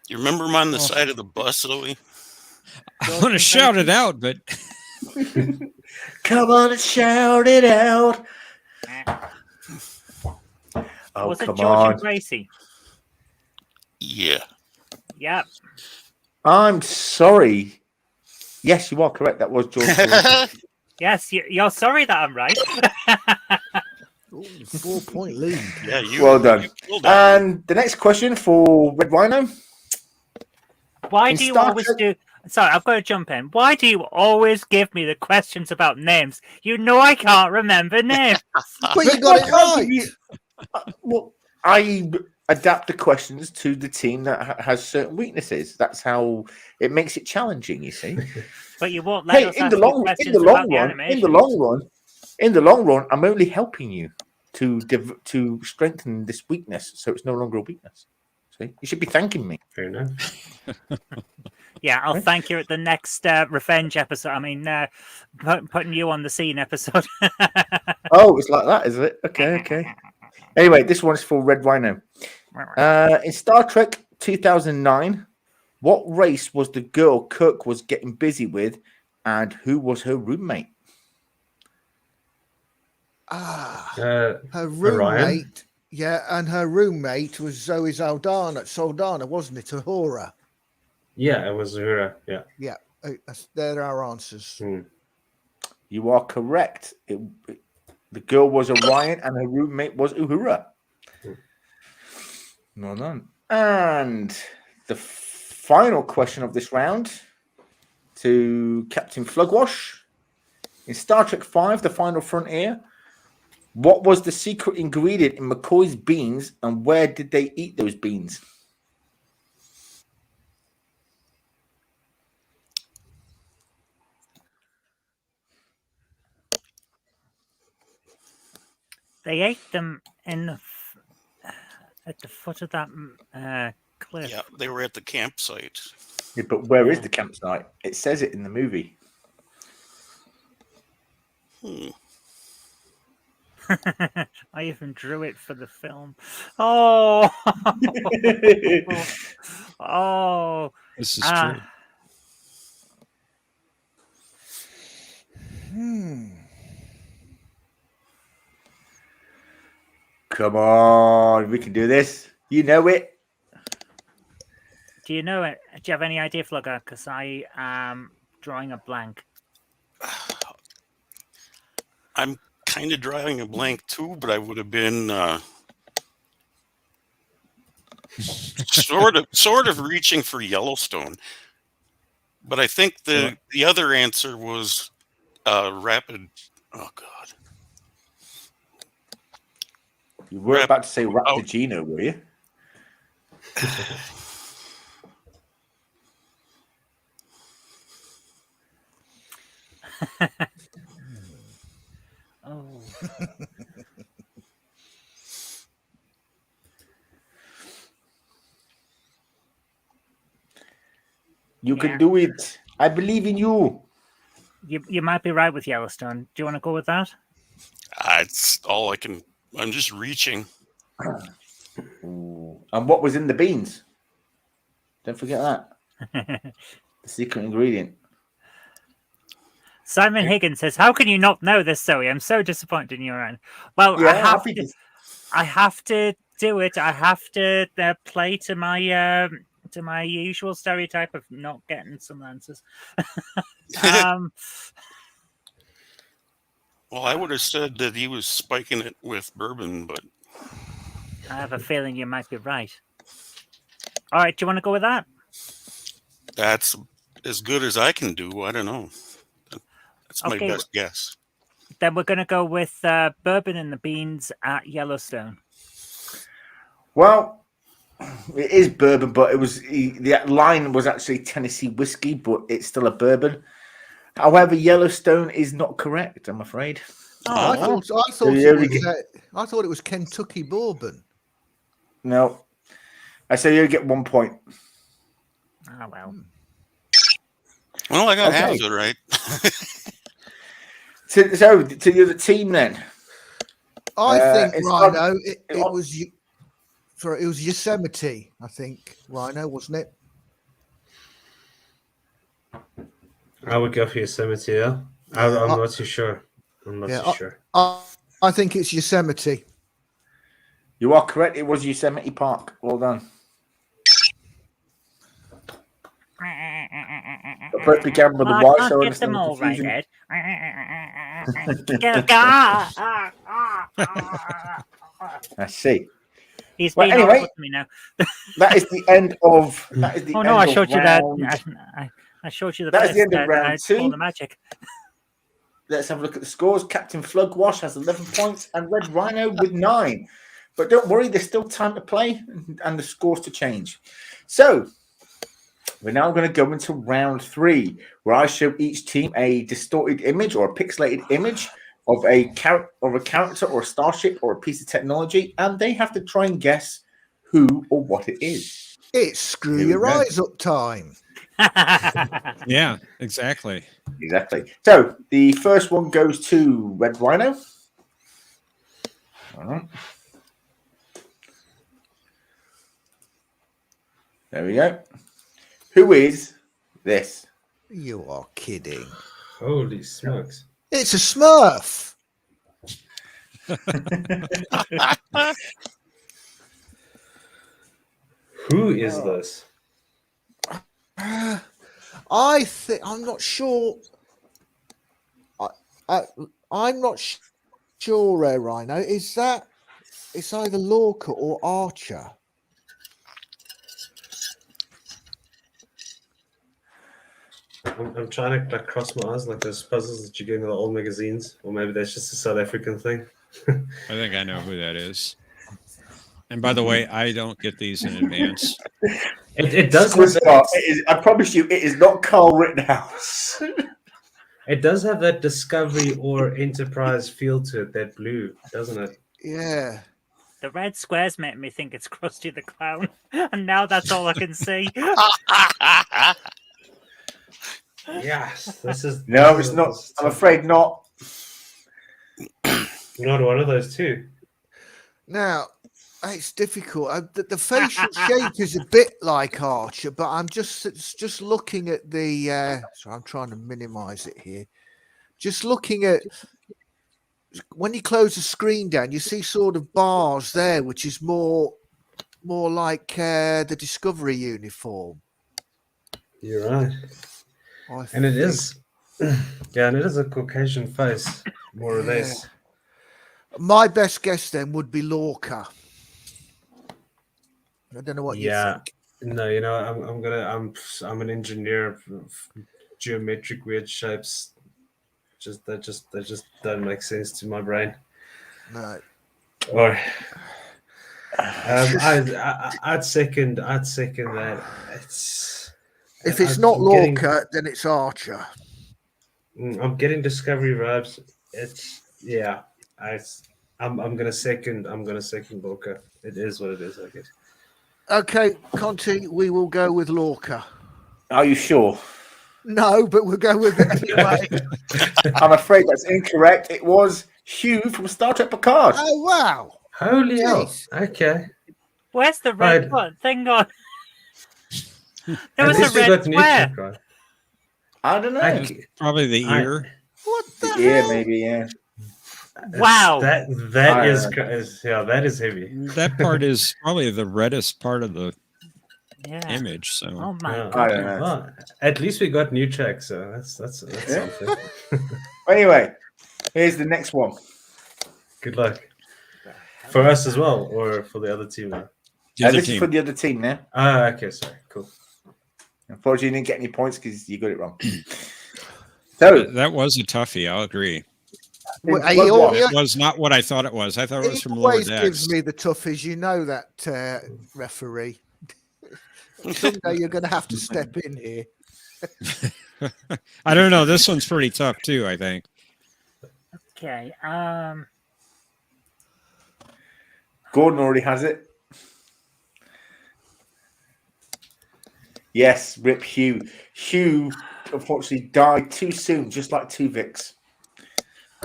You remember him on the side of the bus, Louis? I want to shout it out, but Come on and shout it out. Oh, Was it come George on. and Gracie? Yeah. Yep. I'm sorry. Yes, you are correct. That was George. Clooney. Yes, you're sorry that I'm right. Ooh, 4-point lead. Yeah, you. Well done. you killed that. And the next question for Red Rhino. Why In do you Star always Trek- do? Sorry, I've got to jump in. Why do you always give me the questions about names? You know I can't remember names. But you got it right. Well, I adapt the questions to the team that has certain weaknesses. That's how it makes it challenging. You see. But you won't let Hey, us in ask the you long questions about the run, animation. in the long run, I'm only helping you to strengthen this weakness, so it's no longer a weakness. See, you should be thanking me. fair enough. Yeah, I'll thank you at the next revenge episode. I mean, putting you on the scene episode. Oh, it's like that, is it? Okay. Anyway, this one's for Red Rhino. In Star Trek 2009, what race was the girl Kirk was getting busy with, and who was her roommate? Her Orion? roommate. Yeah, and her roommate was Zoe Saldana, wasn't it? Uhura. Yeah, it was Uhura. Yeah. Yeah, they're our answers. Mm. You are correct. The girl was Orion, and her roommate was Uhura. Well done. And the final question of this round to Captain Flugwash. In Star Trek V, The Final Frontier, what was the secret ingredient in McCoy's beans, and where did they eat those beans? They ate them in at the foot of that cliff. Yeah, they were at the campsite. Yeah, but where is the campsite? It says it in the movie. Hmm. I even drew it for the film. Oh, oh. this is true. Come on, we can do this. You know it. Do you know it? Do you have any idea, Flugger? Because I am drawing a blank. I'm kind of drawing a blank too, but I would have been sort of reaching for Yellowstone. But I think the other answer was Rapid. Oh God, You were about to say Raptor Gino, were you? Oh. You Yeah. can do it. I believe in you. You might be right with Yellowstone. Do you want to go with that? it's all I can. I'm just reaching. Ooh. And what was in the beans? Don't forget that. The secret ingredient. Simon Higgins says, "How can you not know this, Zoe? I'm so disappointed in your end." Well, Yeah, I have happy to. to- I have to do it. I have to play to my usual stereotype of not getting some answers. Well, I would have said that he was spiking it with bourbon, but I have a feeling you might be right. All right, do you want to go with that? that's as good as I can do. I don't know. That's my Okay. best guess. Then we're going to go with bourbon and the beans at Yellowstone. Well, it is bourbon, but the line was actually Tennessee whiskey, but it's still a bourbon. However, Yellowstone is not correct, I'm afraid. I thought it was Kentucky bourbon. No. I say you get 1 point. Oh, well. Well, I got half Okay. of it right. So to the other team then. I think it's Rhino. not- It was. Sorry, it was Yosemite. I think Rhino, wasn't it? I would go for Yosemite. Yeah, I'm not too sure. I'm not too sure. I think it's Yosemite. You are correct. It was Yosemite Park. Well done. Both began with the I Y, can't so I get them understand the all right, confusion. Ed. I see. He's Well, being anyway. awful to me now. That is the end of. That is the Oh end no! I of showed you that. round- I showed you the. That is the best end of round I saw 2. the magic. Let's have a look at the scores. Captain Flugwash has 11 points and Red Rhino with 9. But don't worry, there's still time to play and the scores to change. So we're now going to go into round 3, where I show each team a distorted image or a pixelated image of a character or a starship or a piece of technology, and they have to try and guess who or what it is. It's screw Here we your go. eyes up time. Yeah, exactly. Exactly. So the first one goes to Red Rhino. All right. There we go. Who is this? You are kidding. Holy smokes! It's a Smurf. Who is this? I think I'm not sure. I'm not sure, Rhino. Is that? It's either Lorca or Archer. I'm trying to cross my eyes like those puzzles that you get in the old magazines, or maybe that's just a South African thing. I think I know who that is. And by the way, I don't get these in advance. It does. I promise you, it is not Carl Rittenhouse. It does have that Discovery or Enterprise feel to it. That blue, doesn't it? Yeah. The red squares make me think it's Krusty the Clown, and now that's all I can see. Yes, this is. No, it's not. I'm afraid not. Not one of those two. Now, it's difficult. The facial shape is a bit like Archer, but I'm just looking at the. Sorry, I'm trying to minimize it here. Just looking at when you close the screen down, you see sort of bars there, which is more like the Discovery uniform. You're right. I And it think. is. Yeah, and it is a Caucasian face, more or less. My best guess then would be Lorca. I don't know what you Yeah. think. No, I'm an engineer of geometric weird shapes. That just don't make sense to my brain. No. Or I'd second that. If it's I'm not getting- Lorca, then it's Archer. I'm getting Discovery vibes. I'm gonna second Lorca. It is what it is, I guess. Okay, Conti, we will go with Lorca. Are you sure? No, but we'll go with it anyway. I'm afraid that's incorrect. It was Hugh from Star Trek Picard. Oh, wow. Holy hell. Jeez. Okay. Where's the red Right. one thing on? There At was a least we red got new square. tech on. I don't know. Probably the I- ear. What the Yeah, hell? maybe, yeah. Wow. That I is don't that is heavy. That part is probably the reddest part of the Yeah. image. So Oh my Yeah. god. I don't know. Well, at least we got new tech, so that's Yeah. something. Anyway, here's the next one. Good luck. For us as well, or for the other team now? the other This is team. for the other team now. Ah, okay, sorry. Cool. Unfortunately, you didn't get any points because you got it wrong. So, That was a toughie. I'll agree. Well, What he one? always- It was not what I thought it was. I thought it was He from Lower always Decks. gives me the toughies. You know that, referee. Someday you're going to have to step in here. I don't know. This one's pretty tough too. I think. Okay. Gordon already has it. Yes, Rip Hugh. Hugh unfortunately died too soon, just like Tuvix.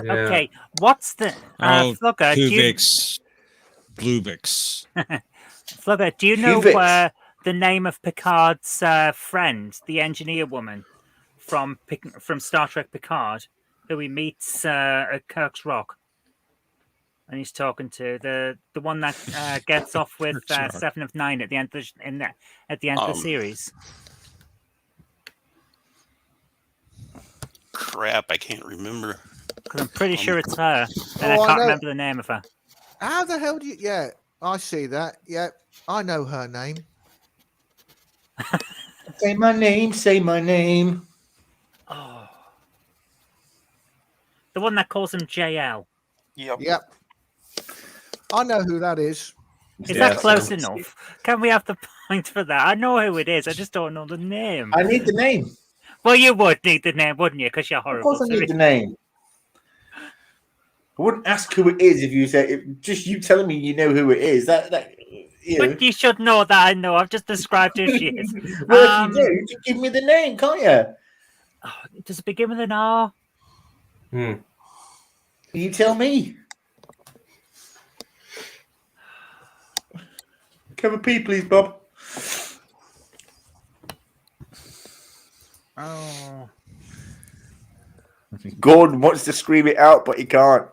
Yeah. Okay. What's the Oh, Flugger? Do you, Tuvix, Bluebix. Flugger, do you know Tuvix. the name of Picard's friend, the engineer woman from Star Trek Picard, who he meets at Kirk's Rock? And he's talking to the one that gets off with Kirk's Rock. 7 of 9 at the end of the series. Crap, I can't remember. Because I'm pretty sure it's her, and Oh, I I can't know. remember the name of her. How the hell do you? Yeah, I see that. Yeah, I know her name. Say my name, say my name. Oh, the one that calls him JL. Yep. Yep. I know who that is. Is Yeah, that close so- enough? Can we have the point for that? I know who it is. I just don't know the name. I need the name. Well, you would need the name, wouldn't you? Because you're Of horrible. course I So need the name. I wouldn't ask who it is if you said just you telling me you know who it is. That you know. But you should know that I know. I've just described who she is. Well, if you do, just give me the name, can't you? Oh, does it begin with an R? Hmm. You tell me. Cover P, please, Bob. Oh, Gordon wants to scream it out, but he can't.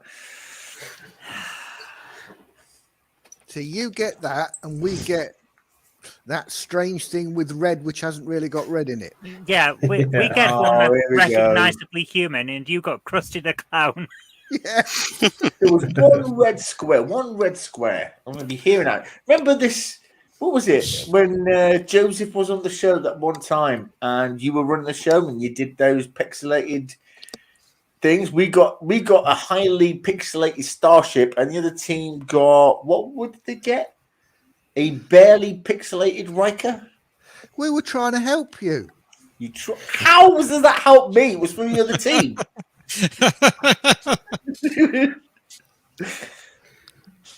So you get that, and we get that strange thing with red, which hasn't really got red in it. yeah. We get Oh, one here we that's go. recognizably human, and you got Krusty the Clown. Yeah. There was one red square. I'm going to be hearing that. Remember this? What was it when Joseph was on the show that one time, and you were running the show and you did those pixelated things? We got a highly pixelated starship, and the other team got what would they get? A barely pixelated Riker. We were trying to help you. How does that help me? It was from the other team.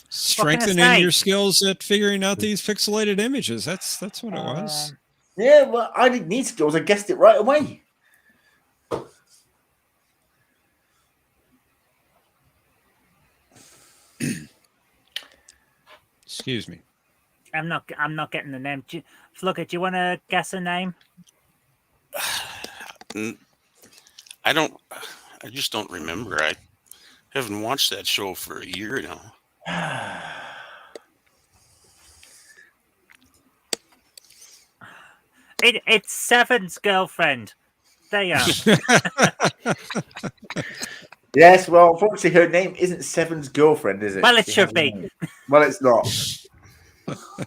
Strengthening say? your skills at figuring out these pixelated images. That's what it was. Yeah, well, I didn't need skills. I guessed it right away. Excuse me. I'm not getting the name. Flugger, do you want to guess a name? I just don't remember. I haven't watched that show for a year now. It's Seven's girlfriend. There you are. Yes, well, unfortunately, her name isn't Seven's girlfriend, is it? Well, it She should has a be. name. Well, it's not.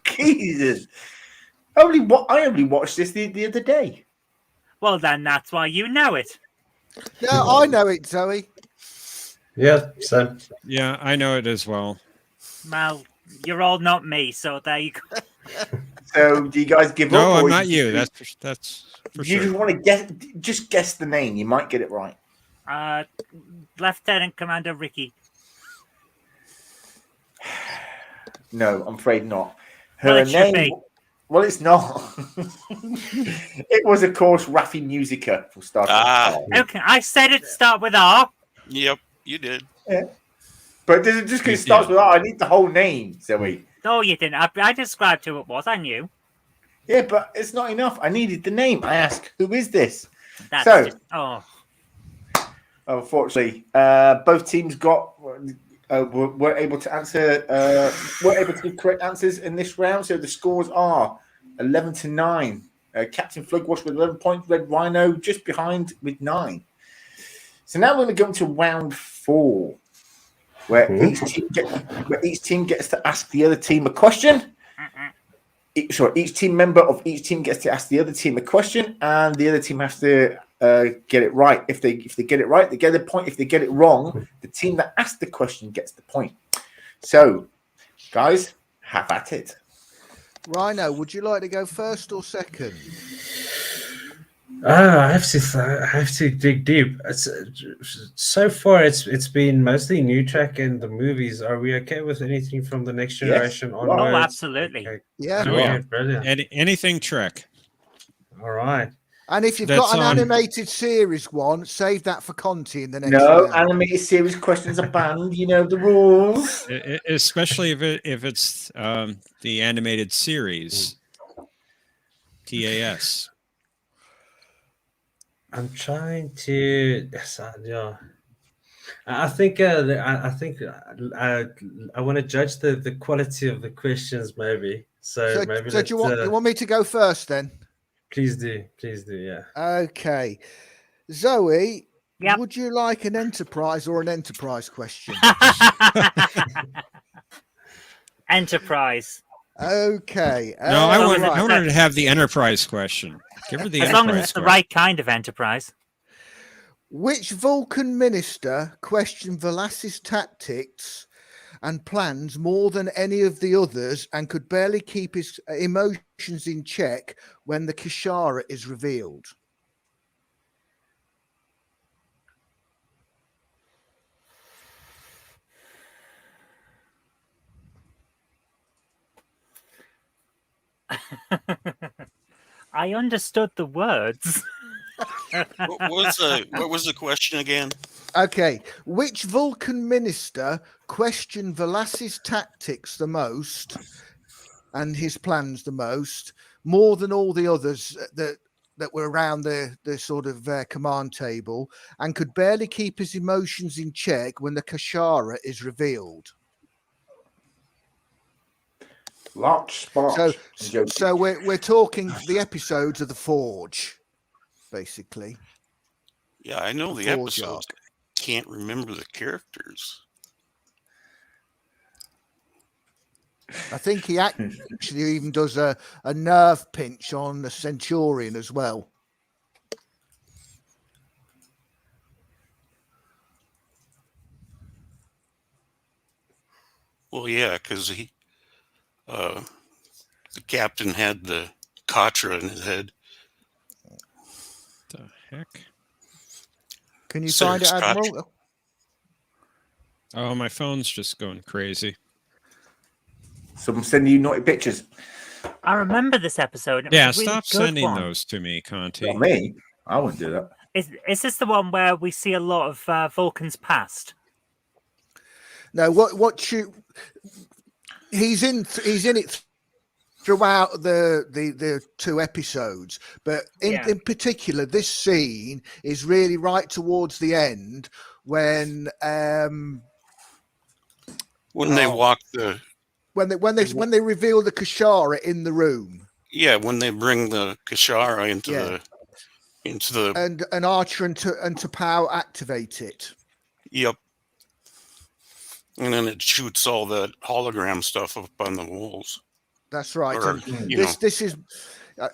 Jesus. I only watched this the other day. Well, then that's why you know it. Yeah, I know it, Zoe. Yeah, Sam. Yeah, I know it as well. Well, you're all not me, so there you go. So, do you guys give up? No, or I'm you not just- you. That's for you just sure. want to guess the name. You might get it right. Lieutenant Commander Ricky. No, I'm afraid not. Well, Her it should name. be. Well, it's not. It was, of course, Raffi Musica for Star Trek. Ah. Okay, I said it start with R. Yep, you did. But just because You it starts did. with R, I need the whole name, Zoe. No, you didn't. I described who it was. I knew. Yeah, but it's not enough. I needed the name. I asked, who is this? That's So- just, oh, Unfortunately, both teams were able to answer. Were able to give correct answers in this round. So the scores are 11-9. Captain Flugwash with 11 points. Red Rhino just behind with 9. So now we're going to go into round 4, where each team gets to ask the other team a question. Each team member of each team gets to ask the other team a question, and the other team has to get it right. If they get it right, they get a point. If they get it wrong, the team that asked the question gets the point. So, guys, have at it. Rhino, would you like to go first or second? I have to dig deep. So far, it's been mostly New Trek and the movies. Are we okay with anything from the Next Generation Well, onwards? oh, absolutely. Okay. Yeah. Oh, yeah. Brilliant. Anything Trek. All right. And if you've That's got an on- animated series one, save that for Conti in the next No round. animated series questions are banned. You know the rules. Especially if it's the animated series. TAS. I'm trying to. Yes, yeah. I think. I want to judge the quality of the questions, maybe. So maybe. So do you want me to go first then? Please do. Yeah. Okay. Zoe, Yep. would you like an enterprise or an enterprise question? Enterprise. Okay. No, I long want as it's her to have the Enterprise question. Give her the As Enterprise long as it's the question. right kind of enterprise. Which Vulcan minister questioned Velas's tactics and plans more than any of the others and could barely keep his emotions in check when the Kishara is revealed? I understood the words. What was the question again? Okay. Which Vulcan minister questioned Velas's tactics the most and his plans the most, more than all the others that were around the sort of command table, and could barely keep his emotions in check when the Kashara is revealed? Larch, Sparch, and Joker. So we're talking the episodes of the Forge, basically. Yeah, I know the Forge episodes. arc. Can't remember the characters. I think he actually even does a nerve pinch on the Centurion as well. Well, yeah, because the captain had the Katra in his head. The heck? Can you Sir find it, Scotch. Admiral? Oh, my phone's just going crazy. Someone sending you naughty pictures. I remember this episode. It Yeah, was a really stop good sending one. those to me, Conti. Not me. I wouldn't do that. Is this the one where we see a lot of Vulcan's past? No, what you he's in it throughout the two episodes, but in particular, this scene is really right towards the end when When they walk the when they reveal the Kashara in the room, when they bring the Kashara into Yeah. the and Archer and T'Pau activate it. Yep. And then it shoots all that hologram stuff up on the walls. That's right. Or, And you this is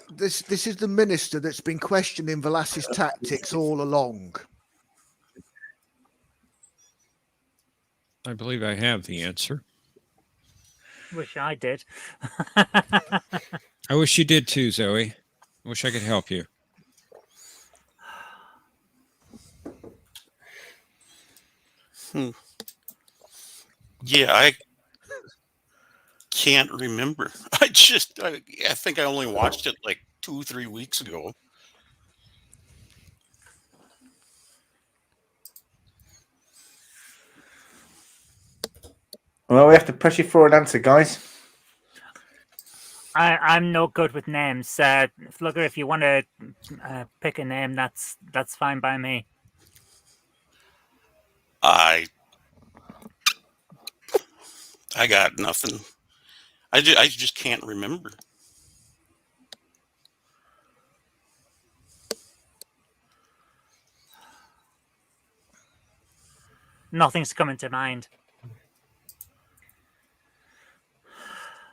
this is the minister that's been questioning Velasquez's tactics all along. I believe I have the answer. Wish I did. I wish you did too, Zoe. I wish I could help you. Yeah, I can't remember. I think I only watched it like 2-3 weeks ago. Well, we have to press you for an answer, guys. I'm no good with names. Flugger, if you want to pick a name, that's fine by me. I got nothing. I just can't remember. Nothing's coming to mind.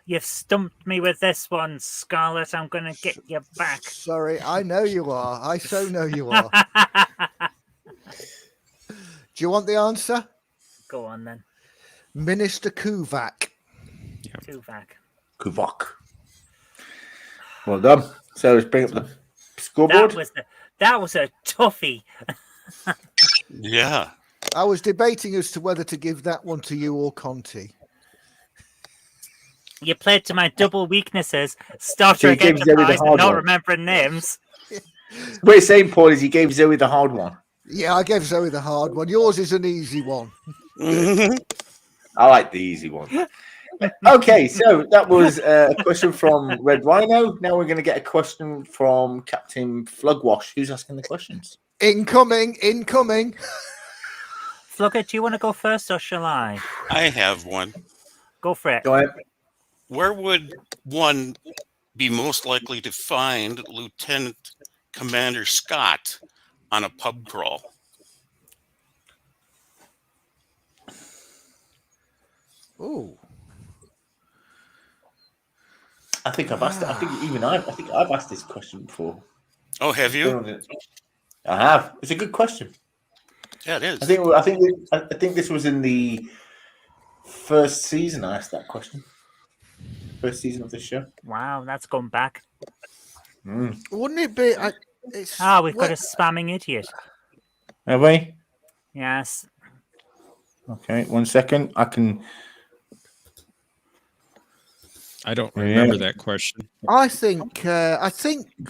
You've stumped me with this one, Scarlet. I'm going to get you back. Sorry, I know you are. I so know you are. Do you want the answer? Go on then. Minister Kuvak. Kuvak. Well done. So let's bring up the scoreboard. That was a toughie. Yeah. I was debating as to whether to give that one to you or Conti. You played to my double weaknesses, Star So you Trek gave Zoe the Enterprise, and hard not one. remembering names. What you're saying, Paul, is you gave Zoe the hard one. Yeah, I gave Zoe the hard one. Yours is an easy one. I like the easy one. Okay, so that was a question from Red Rhino. Now we're going to get a question from Captain Flugwash. Who's asking the questions? Incoming. Flugger, do you want to go first or shall I? I have one. Go for it. Go ahead. Where would one be most likely to find Lieutenant Commander Scott on a pub crawl? Oh, I think I've asked. I think I've asked this question before. Oh, have you? I have. It's a good question. Yeah, it is. I think this was in the first season. I asked that question. First season of the show. Wow, that's gone back. wouldn't it be? We've got a spamming idiot. Have we? Yes. Okay, 1 second. I don't remember that question. I think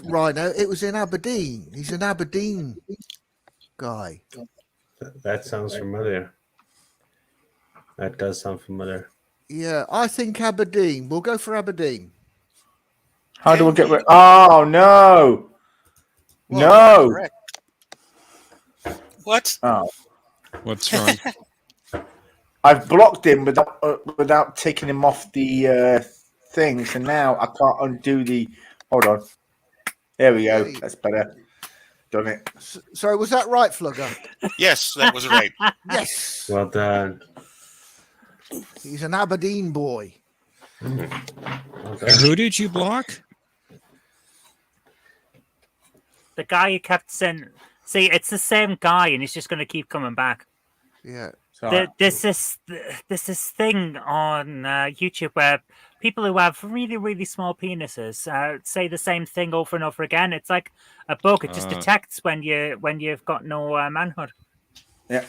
Rhino. It was in Aberdeen. He's an Aberdeen guy. That sounds familiar. That does sound familiar. Yeah, I think Aberdeen. We'll go for Aberdeen. How do we get rid? Oh no! Well, No! correct. What? Oh, What's wrong? I've blocked him without taking him off the thing. So now I can't undo the. Hold on. There we go. That's better. Done it. Sorry, was that right, Flugger? Yes, that was right. Yes. Well done. He's an Aberdeen boy. Okay. Who did you block? The guy you kept saying. See, it's the same guy, and he's just going to keep coming back. Yeah. There's this thing on YouTube where people who have really, really small penises say the same thing over and over again. It's like a bug; it just detects when you've got no manhood. Yeah.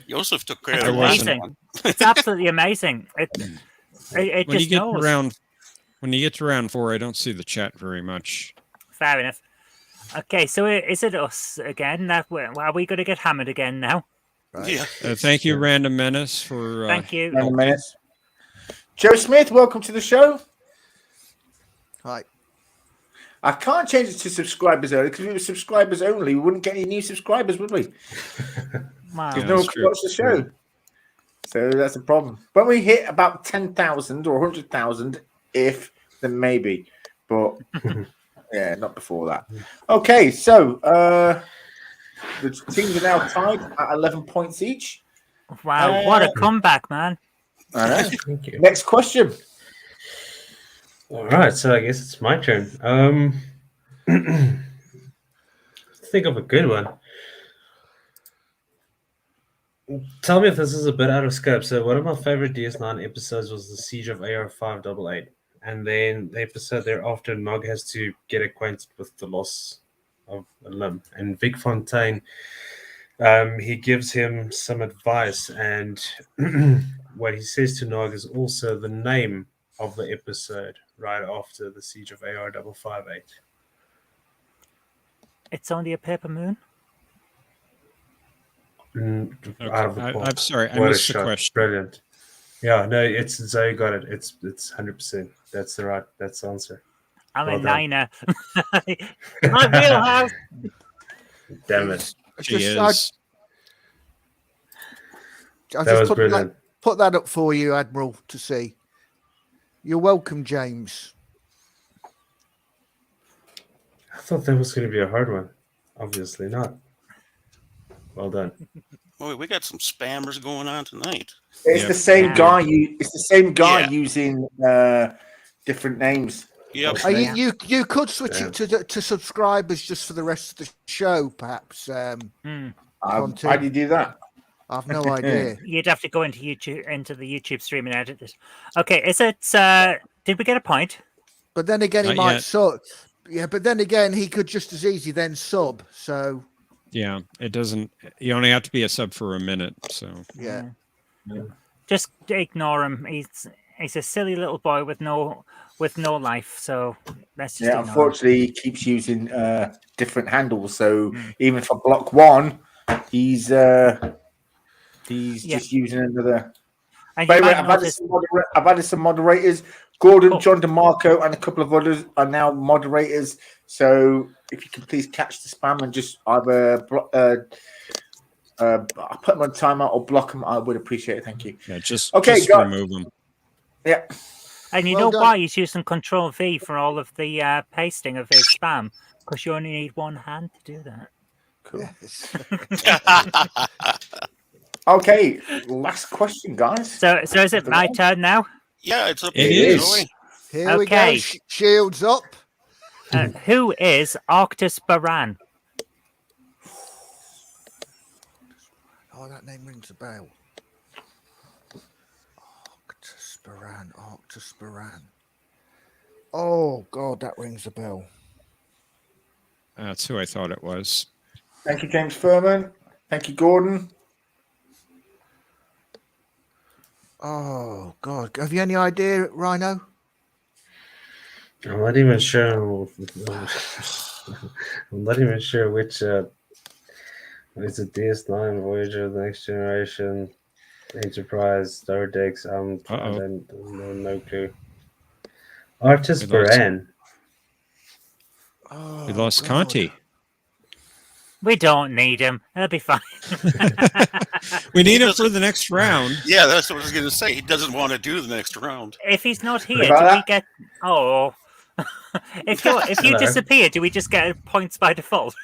Joseph took care It's of the last amazing. one. It's absolutely amazing. It When just you get knows. when you get to round 4, I don't see the chat very much. Fair enough. Okay, so is it us again? Are we going to get hammered again now? Right. Yeah. Thank you, Random Menace, for Thank you. 9 minutes. Joe Smith, welcome to the show. Right. I can't change it to subscribers only because if it was subscribers only, we wouldn't get any new subscribers, would we? Wow. Because Yeah, no one that's could true. watch the show. So that's a problem. When we hit about 10,000 or 100,000, then maybe. But yeah, not before that. Okay, so The teams are now tied at 11 points each. Wow, what a comeback, man. I know. Thank you. Next question. All right, so I guess it's my turn. Think of a good one. Tell me if this is a bit out of scope. So one of my favorite DS9 episodes was the Siege of AR-588. And then the episode thereafter, Nog has to get acquainted with the loss of a limb. And Vic Fontaine, he gives him some advice. And what he says to Nog is also the name of the episode right after the Siege of AR-558. It's only a paper moon. Out of the park. I'm sorry, I What a missed the shot. question. Brilliant. Yeah, no, it's Zoe got it. It's 100%. That's the answer. I'm Well a done. niner. My wheelhouse. Damn it. I She just, is. I That just was put brilliant. put that up for you, Admiral, to see. You're welcome, James. I thought that was going to be a hard one. Obviously not. Well done. Boy, we got some spammers going on tonight. It's Yep. the same Yeah. guy. It's the same guy Yeah. using different names. Yep. You could switch it to subscribers just for the rest of the show, perhaps. Hmm. Why do you do that? I've no idea. You'd have to go into the YouTube stream and edit it. Okay, is it? Did we get a point? But then again, he Not might yet. sub. Yeah, but then again, he could just as easy then sub. So Yeah, it doesn't. You only have to be a sub for a minute. So yeah. Just ignore him. He's a silly little boy with no life. So let's just Yeah, ignore him. unfortunately, he keeps using different handles. So even for block one, he's Yeah. just using another. And By you the way, might I've added some moderators. Gordon, Oh. John DeMarco, and a couple of others are now moderators. So if you could please catch the spam and just either put them on timeout or block them, I would appreciate it. Thank you. yeah, just Okay, go. remove them. Yeah. And you Well know done. why he's using Control V for all of the pasting of his spam? Because you only need one hand to do that. Cool. Okay, last question, guys. So is it my turn now? Yeah, it's up to It you, is. Zoe. Here we go. Okay. Shields up. Who is Arctis Baran? Oh, that name rings a bell. Arctis Baran. Oh God, that rings a bell. That's who I thought it was. Thank you, James Furman. Thank you, Gordon. Oh God, have you any idea, Rhino? I'm not even sure. I'm not even sure which. It's a DS9, Voyager, the Next Generation, Enterprise, Star Decks. I Uh-oh. don't no clue. Artis We lost- Baran. Oh, We lost God. Conti. We don't need him. He'll be fine. We need him for the next round. Yeah, that's what I was going to say. He doesn't want to do the next round. If he's not here, About do we that? get? Oh, if you Hello. disappear, do we just get points by default?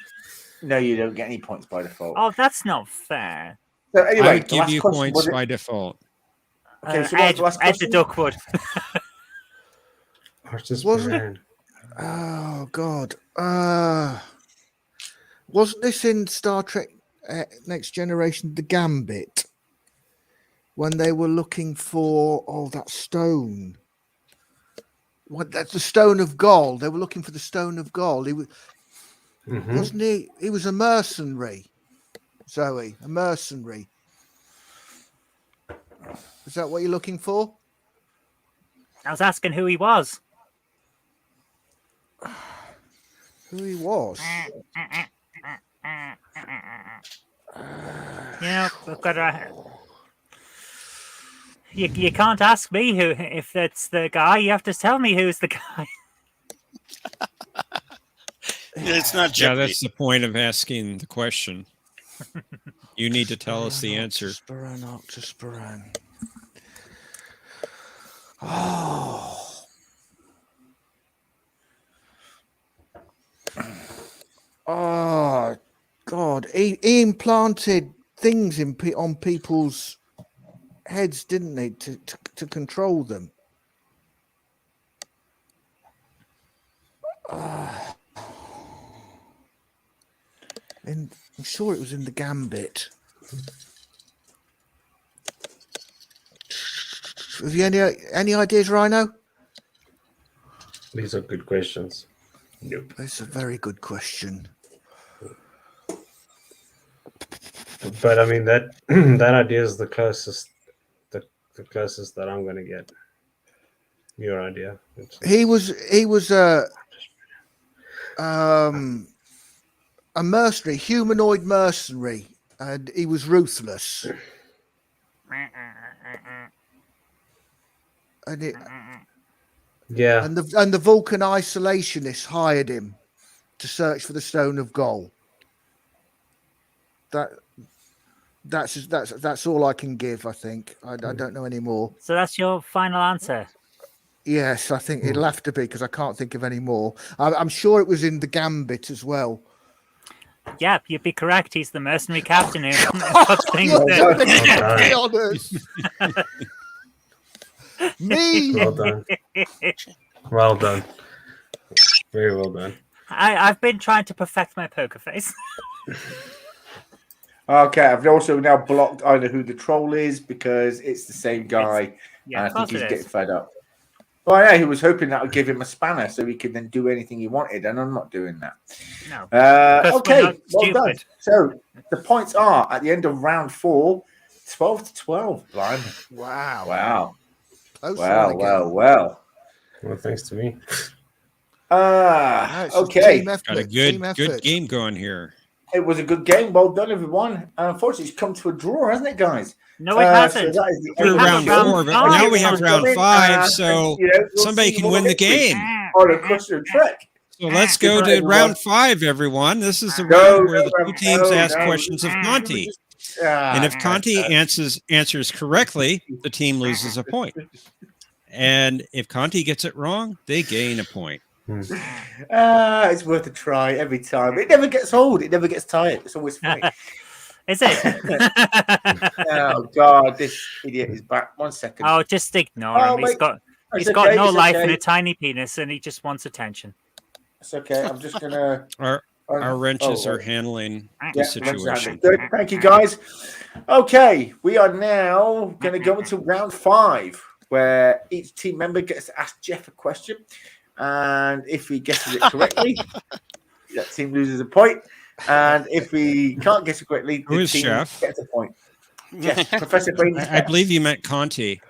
No, you don't get any points by default. Oh, that's not fair. So anyway, I would the give last you question points was it- by default. Okay, so what was the last Ed the question? Duckwood. Artis Wasn't it? Baran. Oh God. Wasn't this in Star Trek Next Generation, the Gambit, when they were looking for that stone? What? That's the Stone of Gold. They were looking for the Stone of Gold. He was, Mhm. wasn't he? He was a mercenary. Zoe, a mercenary. Is that what you're looking for? I was asking who he was. Who he was? Yeah, we've got a. You can't ask me who if that's the guy. You have to tell me who's the guy. Yeah, it's not Yeah, Jeopardy. that's the point of asking the question. You need to tell us the answer. Arctis Baran. Oh. Oh, God. God, he implanted things on people's heads, didn't he, to control them? I'm sure it was in the Gambit. Have you any ideas, Rhino? These are good questions. Nope. That's a very good question. But I mean that that idea is the closest that I'm gonna get. Your idea. He was a mercenary, humanoid mercenary, and he was ruthless. And Yeah. and the Vulcan isolationists hired him to search for the Stone of Gold. That's all I can give. I think I don't know any more. So that's your final answer. Yes, I think it'll have to be because I can't think of any more. I'm sure it was in the Gambit as well. Yeah, you'd be correct. He's the mercenary captain who puts things You're there. definitely honest. Me. Well done. Well done. Very well done. I've been trying to perfect my poker face. Okay, I've also now blocked I know who the troll is because it's the same guy. Yeah, and of I think course he's it getting is. fed up. Well, yeah, he was hoping that would give him a spanner so he could then do anything he wanted, and I'm not doing that. No. Because we're Okay, not well done. stupid. So the points are at the end of round 4, 12-12. Blimey. Wow. Wow. Close Wow, one wow, again. wow. Well, thanks to me. It's a Okay. team effort, Got a team good effort. game going here. It was a good game. Well done, everyone. Unfortunately, it's come to a draw, hasn't it, guys? No, it hasn't. So that is the Through end have round of the round 4, but five. now we have round Coming, 5, so you know, we'll somebody see can more win the victory game. on a Question Trek. So let's go Goodbye, to everyone. round 5, everyone. This is the No, round where no, the two no, teams no, ask no. questions of Conti. And if Conti answers correctly, the team loses a point. And if Conti gets it wrong, they gain a point. It's worth a try every time. It never gets old. It never gets tired. It's always funny. Is it? Oh God, this idiot is back. 1 second. Oh, just ignore Oh, him. He's wait. got It's he's got okay, no it's life okay. and a tiny penis, and he just wants attention. It's okay. I'm just gonna. Our wrenches Oh, are handling the yeah, situation. Good. Thank you, guys. Okay, we are now going to go into round 5, where each team member gets to ask Jeff a question, and if he guesses it correctly, that team loses a point. And if he can't guess it correctly, Who the is team Jeff? gets a point. Yes, Professor Brain. I believe you meant Conti.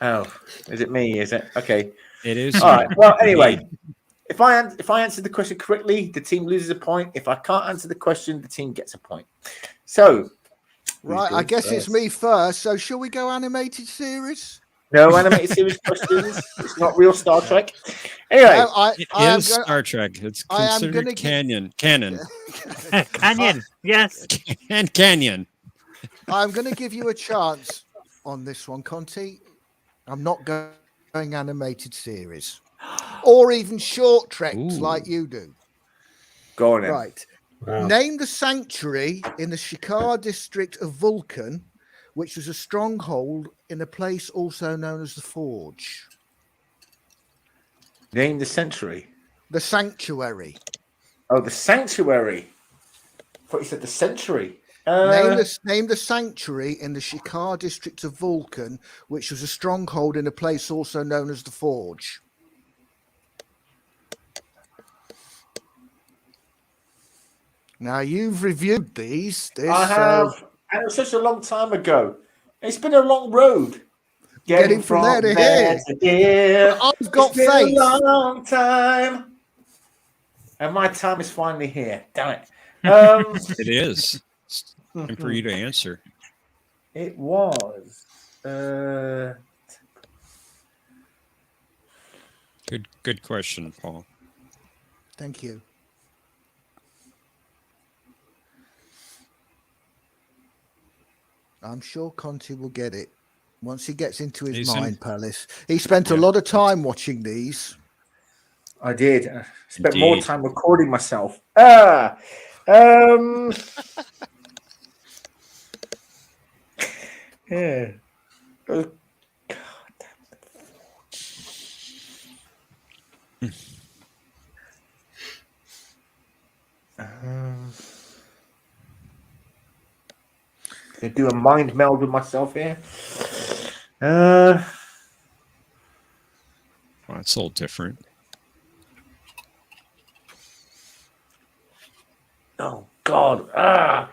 Oh, is it me? Is it okay? It is. All right. Well, anyway, if I answer the question correctly, the team loses a point. If I can't answer the question, the team gets a point. So, Right, who's I guess going it's first? me first. So shall we go animated series? No animated series questions. It's not real Star Trek. Anyway, No, It I am is gonna- Star Trek. It's I am considered gonna gi- canon. Canyon, yes. And canyon. I'm going to give you a chance on this one, Conti. I'm not going animated series or even short treks Ooh. like you do. go on then. Right. Wow. Name the sanctuary in the Shikar district of Vulcan, which was a stronghold in a place also known as the Forge. Name the century. The sanctuary. Oh, the sanctuary. I thought you said the century. Name the sanctuary in the Shikar district of Vulcan, which was a stronghold in a place also known as the Forge. Now you've reviewed these. I have. And it was such a long time ago. It's been a long road. Getting from there to here. to here. I've got It's been faith. a long time. And my time is finally here. Damn it. It is. It's time for you to answer. It was. Good question, Paul. Thank you. I'm sure Conti will get it once he gets into his He's in- mind palace. He spent a lot of time watching these. I did. I spent more Indeed. time recording myself. Yeah. Oh, Gonna do a mind meld with myself here. Well, it's a little different. Oh God! Ah.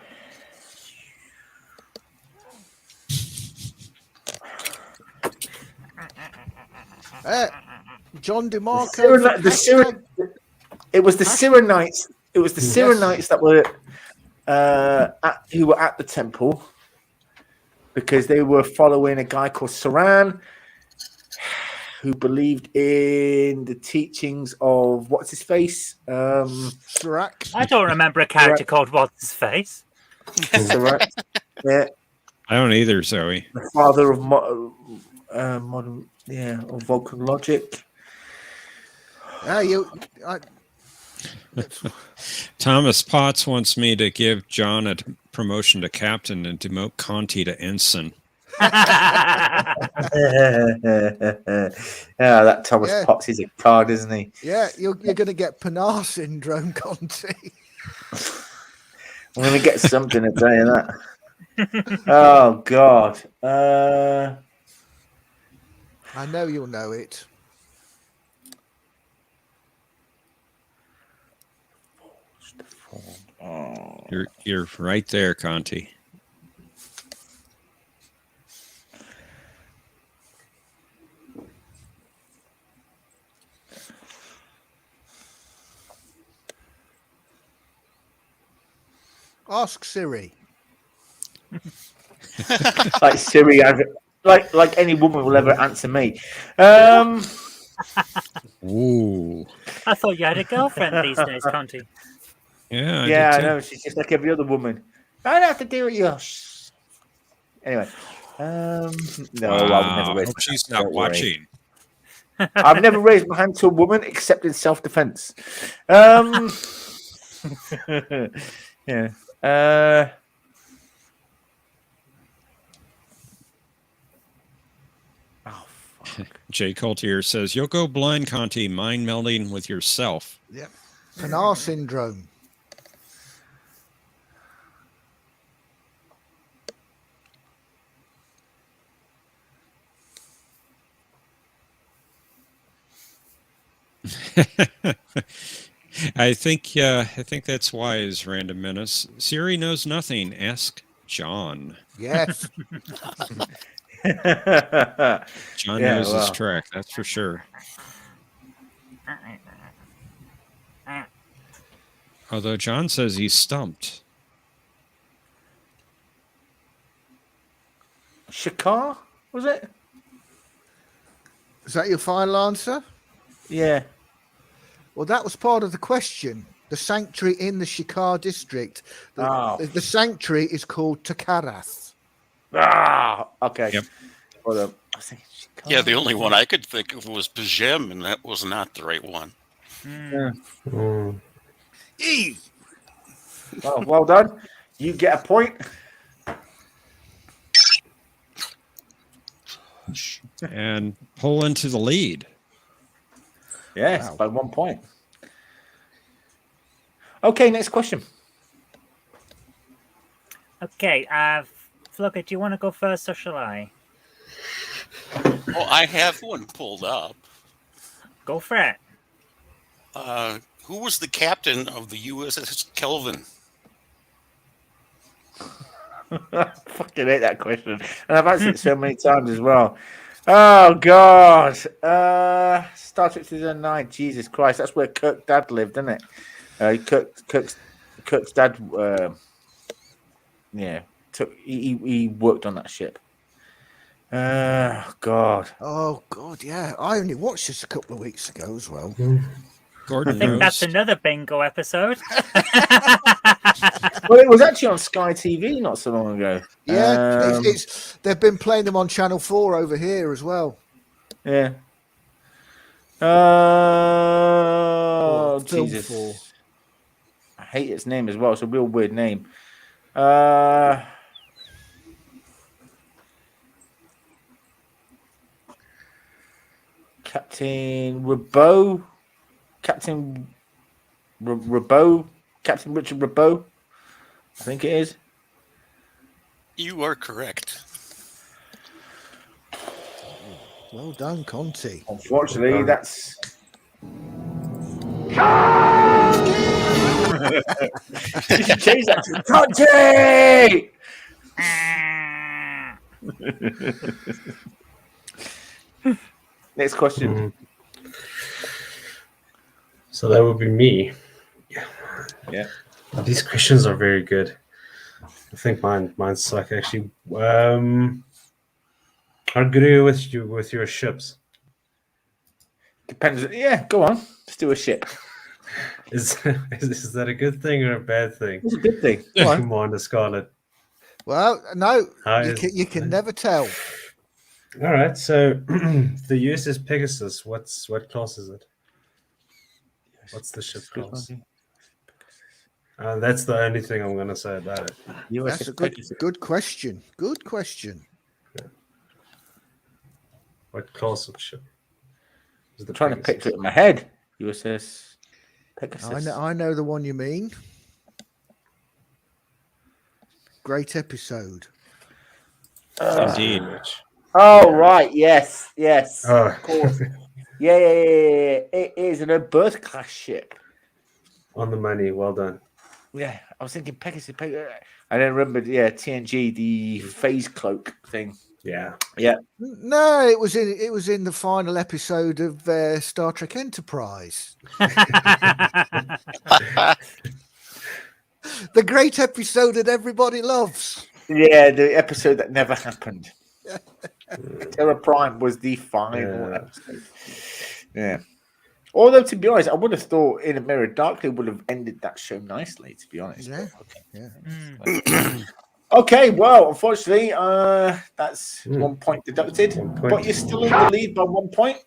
John DeMarco. It was the Cyrenites. It was the Cyrenites that were who were at the temple because they were following a guy called Saran, who believed in the teachings of what's his face. Serac. I don't remember a character called What's His Face. Serac. Yeah, I don't either, Zoe. the father of modern, of Vulcan logic. Thomas Potts wants me to give John a promotion to captain and demote Conti to ensign. That Thomas Potts is a card, isn't he? Yeah, you're going to get Pinar syndrome, Conti. I'm going to get something to tell you that. Oh God! I know you'll know it. Oh. You're right there, Conti. Ask Siri. Like Siri, like any woman will ever answer me. Ooh. I thought you had a girlfriend these days, Conti. Yeah. Yeah, I did too. know. She's just like every other woman. I don't have to deal with you. Anyway, no, I would never raise. Hope my she's hand, not don't worry. watching. I've never raised my hand to a woman except in self-defense. Yeah. Oh, fuck. Jay Coultier says, "You'll go blind, Conti, mind melding with yourself." Yep. Pinar syndrome. I think that's wise, Random Menace. Siri knows nothing. Ask John. Yes. John Yeah, knows his well. track, that's for sure. Although John says he's stumped. Shakar, was it? Is that your final answer? Yeah. Well, that was part of the question. The sanctuary in the Shikar district. The sanctuary is called Takarath. Okay. Yep. Well, I was thinking Shikar. Yeah, the only one I could think of was Pajem, and that was not the right one. Oh, well done. You get a point. And pull into the lead. Yes, Wow. by 1 point. Okay, next question. Okay, Flugger, do you want to go first or shall I? Well, I have one pulled up. Go for it. Who was the captain of the USS Kelvin? I fucking hate that question. And I've answered it so many times as well. Oh, God. Star Trek 2009. Jesus Christ. That's where Kirk's dad lived, isn't it? Kirk's dad, he worked on that ship. God. Oh, God, yeah. I only watched this a couple of weeks ago as well. Gordon I think knows. that's another bingo episode. Well, it was actually on Sky TV not so long ago. Yeah, they've been playing them on Channel 4 over here as well. Yeah. Or Film Jesus. 4. I hate its name as well. It's a real weird name. Captain Rabot. Captain Rabot. Captain Richard Rabot. I think it is. You are correct. Well done, Conti. Unfortunately, that's. You should change that to Conti! Next question. So that would be me. Yeah. These questions are very good. I think mine's suck actually. How good are you with your ships? Depends. Yeah, go on. Let's do a ship. Is that a good thing or a bad thing? It's a good thing. Go on. Commander Scarlet. Well, no, How you is- can never tell. All right, so the USS Pegasus. What class is it? What's the ship class? That's the only thing I'm going to say about it. That's a good question. Good question. What class of ship? Is the I'm trying to Pegasus? picture it in my head. USS Pegasus. I know the one you mean. Great episode. Indeed. Oh, right. Yes. Oh. Of course. Yeah. It is an Earth class ship. On the money. Well done. Yeah, I was thinking Pegasus. I don't remember. Yeah, TNG, the phase cloak thing. Yeah. No, it was in the final episode of Star Trek Enterprise. The great episode that everybody loves. Yeah, the episode that never happened. Terra Prime was the final episode. Yeah. Although, to be honest, I would have thought In a Mirror Darkly would have ended that show nicely, to be honest. Yeah. But, okay. Okay, well, unfortunately, that's 1 point deducted. 1 point. But you're still in the lead by 1 point.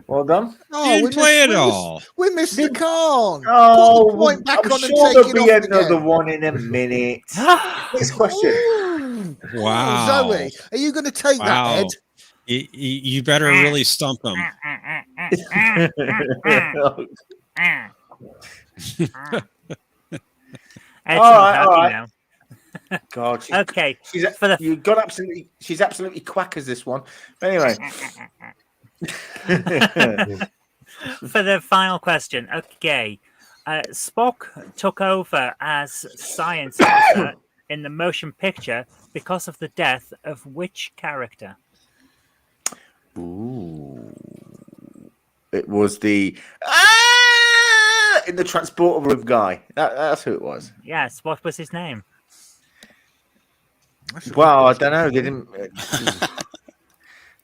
Well done. Oh, Didn't play it all. We missed the Khan. Oh, Put the point back I'm on and sure take there'll it be off another again. one in a minute. Next question. Ooh. Wow. Zoe, are you going to take Wow. that, Ed? You better really stump them. Ed's All not right, happy all right. now. God, Okay, for the you got absolutely. She's absolutely quackers this one. But anyway, for the final question. Okay, Spock took over as science officer in the motion picture because of the death of which character? ooh, it was the in the transporter room guy. That's who it was. Yes, what was his name? That's a good Well, I question. don't know. They didn't.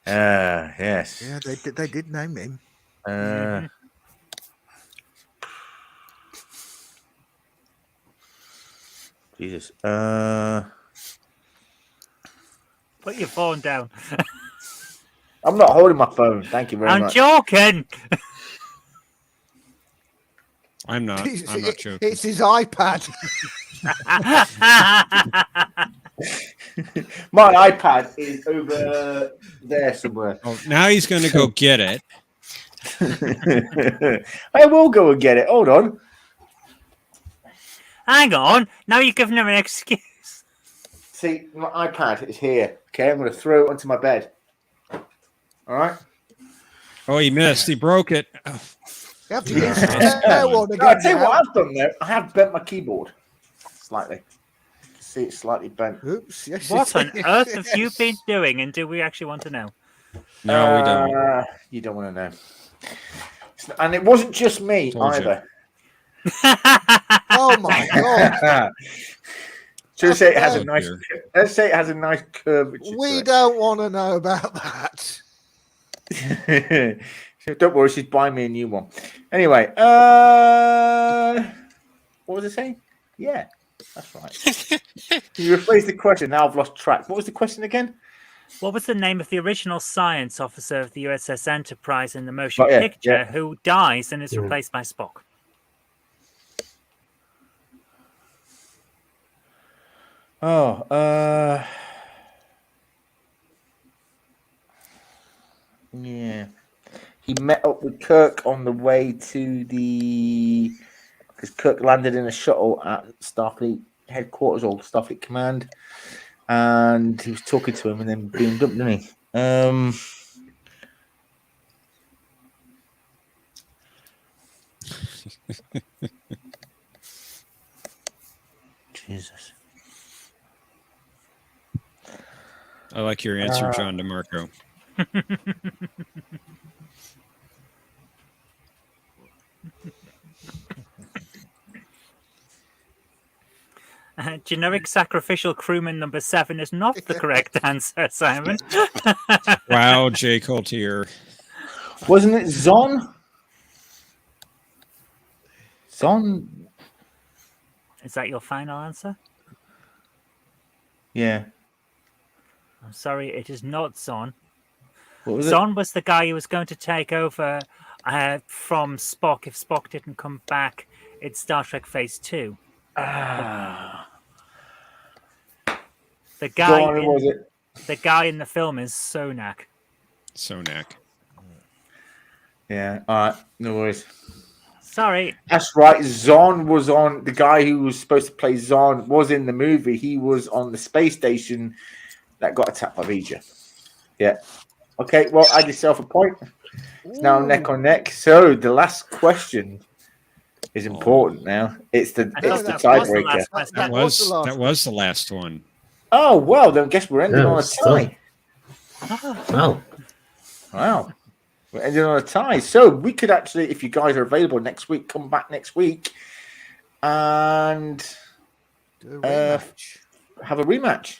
Yes. Yeah, they did name him. Jesus. Put your phone down. I'm not holding my phone. Thank you very I'm much. joking. I'm not joking. It's his iPad. My iPad is over there somewhere. Oh, now he's going to go get it. I will go and get it. Hold on. Hang on. Now you're giving him an excuse. See, my iPad is here. Okay, I'm going to throw it onto my bed. All right. Oh, he missed. He broke it. Oh, You have to use the spare one No, I'll again. tell you now. what I've done there. I have bent my keyboard slightly. See, it's slightly bent. Oops. Yes. What on yes, earth have you yes. been doing? And do we actually want to know? no, we don't. You don't want to know. And it wasn't just me Told you. either. Oh my god. Should I say it has a Oh, nice? dear. Let's say it has a nice curvature. to We it. don't want to know about that. Don't worry, she's buying me a new one. Anyway, what was I saying? Yeah, that's right. You rephrased the question. Now I've lost track. What was the question again? What was the name of the original science officer of the USS Enterprise in the motion Oh, yeah, picture yeah. who dies and is replaced by Spock? Oh, yeah. He met up with Kirk on the way to because Kirk landed in a shuttle at Starfleet headquarters or Starfleet Command, and he was talking to him and then beamed up, didn't he? Jesus. I like your answer, John DeMarco. Generic sacrificial crewman number 7 is not the correct answer, Simon. Wow, Jay Coltier. Wasn't it Zon? Zon? Is that your final answer? Yeah. I'm sorry, it is not Zon. What was Zon was the guy who was going to take over from Spock if Spock didn't come back in Star Trek Phase 2. The guy, Zon, was it? the guy in the film is Sonak. Sonak. Yeah, all right, no worries. Sorry. That's right. Zon was on. The guy who was supposed to play Zon was in the movie. He was on the space station that got attacked by V'Ger. Yeah. Okay, well, add yourself a point. It's now neck on neck. So the last question is important now. It's the tiebreaker. That was the last one. Oh, well, then guess we're ending on a tie. Wow. Wow. We're ending on a tie. So we could actually, if you guys are available next week, come back next week and have a rematch.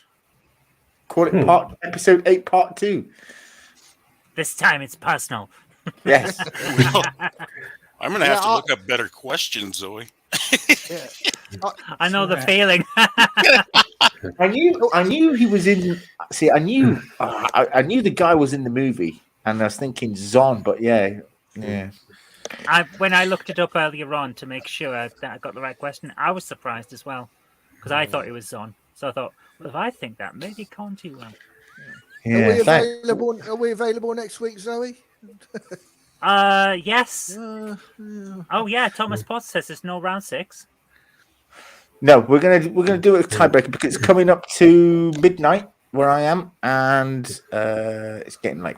Call it episode 8, part 2. This time it's personal. Yes. I'm going to have to look up better questions, Zoe. I know the feeling. I knew he was in. See, I knew the guy was in the movie, and I was thinking Zon, but yeah. When I looked it up earlier on to make sure that I got the right question, I was surprised as well because I thought it was Zon. So I thought, well, if I think that, maybe Conti will. Yeah, are we available next week, Zoe? Yes. Oh yeah, Thomas Potts says there's no round 6. No, we're gonna do a tiebreaker because it's coming up to midnight where I am, and it's getting late.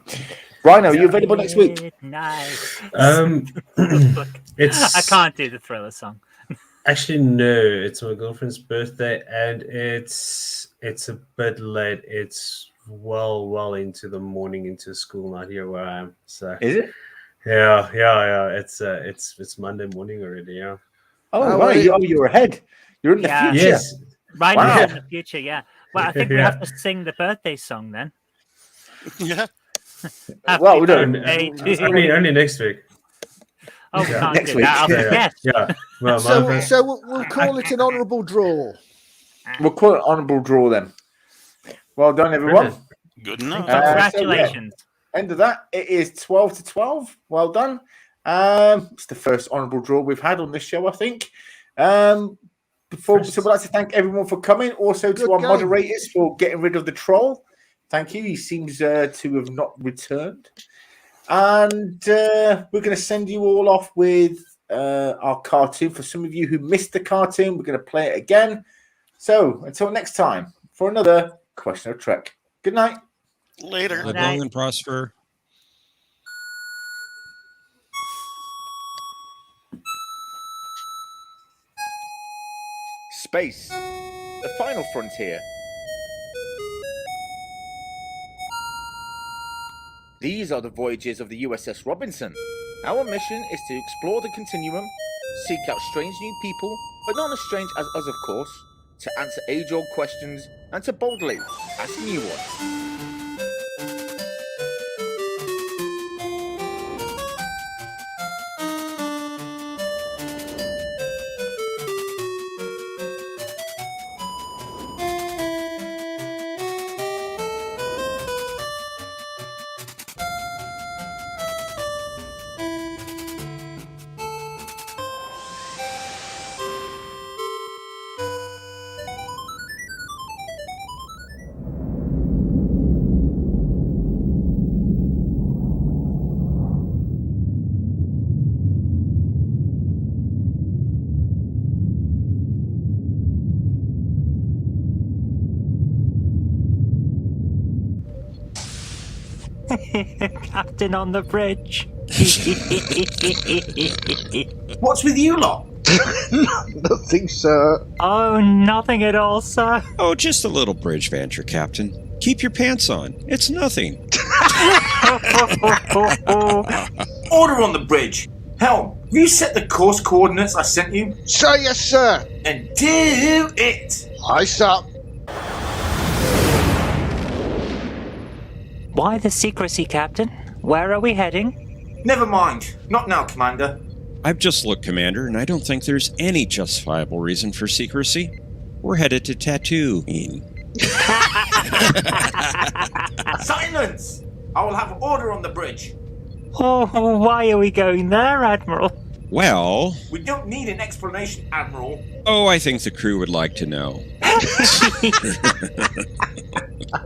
Rhino, are you available next week? Midnight. It's I can't do the Thriller song. actually no. It's my girlfriend's birthday, and it's a bit late. It's well into the morning, into school night here where I am. So Is it? yeah. It's Monday morning already. Yeah. Oh, right. You're ahead. You're in the future. Yes. Right Wow. in the future, yeah. Well, I think we have to sing the birthday song then. Yeah. Well, we don't. Only next week. Oh, we can't Next do week. that. I'll forget. Yeah. Well, So we'll call it an honourable draw. We'll call it honourable draw then. Well done, everyone. Good enough. Congratulations. End of that. It is 12-12. Well done. It's the first honourable draw we've had on this show, I think. So we'd like to thank everyone for coming. Also to our moderators for getting rid of the troll. Thank you. He seems to have not returned. And we're going to send you all off with our cartoon. For some of you who missed the cartoon, we're going to play it again. So until next time, for another Question of Trek. Good night. Later. Live long and prosper. Space, the final frontier. These are the voyages of the USS Robinson. Our mission is to explore the continuum, seek out strange new people, but not as strange as us, of course, to answer age-old questions and to boldly ask new ones. Captain on the bridge. What's with you lot? Nothing, sir. Oh, nothing at all, sir. Oh, just a little bridge venture, Captain. Keep your pants on. It's nothing. Order on the bridge. Helm, have you set the course coordinates I sent you? Sir, yes, sir. And do it! Aye, sir. Why the secrecy, Captain? Where are we heading? Never mind. Not now, Commander. I've just looked, Commander, and I don't think there's any justifiable reason for secrecy. We're headed to Tatooine. Silence! I will have order on the bridge. Oh, why are we going there, Admiral? Well, We don't need an explanation, Admiral. oh, I think the crew would like to know.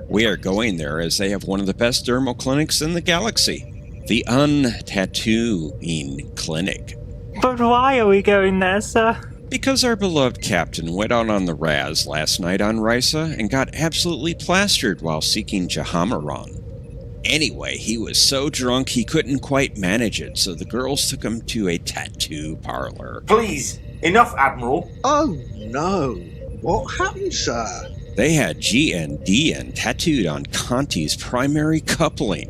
We are going there as they have one of the best dermal clinics in the galaxy. The Un-Tatooine Clinic. But why are we going there, sir? Because our beloved captain went out on the Raz last night on Risa and got absolutely plastered while seeking Jahamaron. Anyway, he was so drunk he couldn't quite manage it, so the girls took him to a tattoo parlor. Please, enough, Admiral. Oh, no. What happened, sir? They had G and D and tattooed on Conti's primary coupling.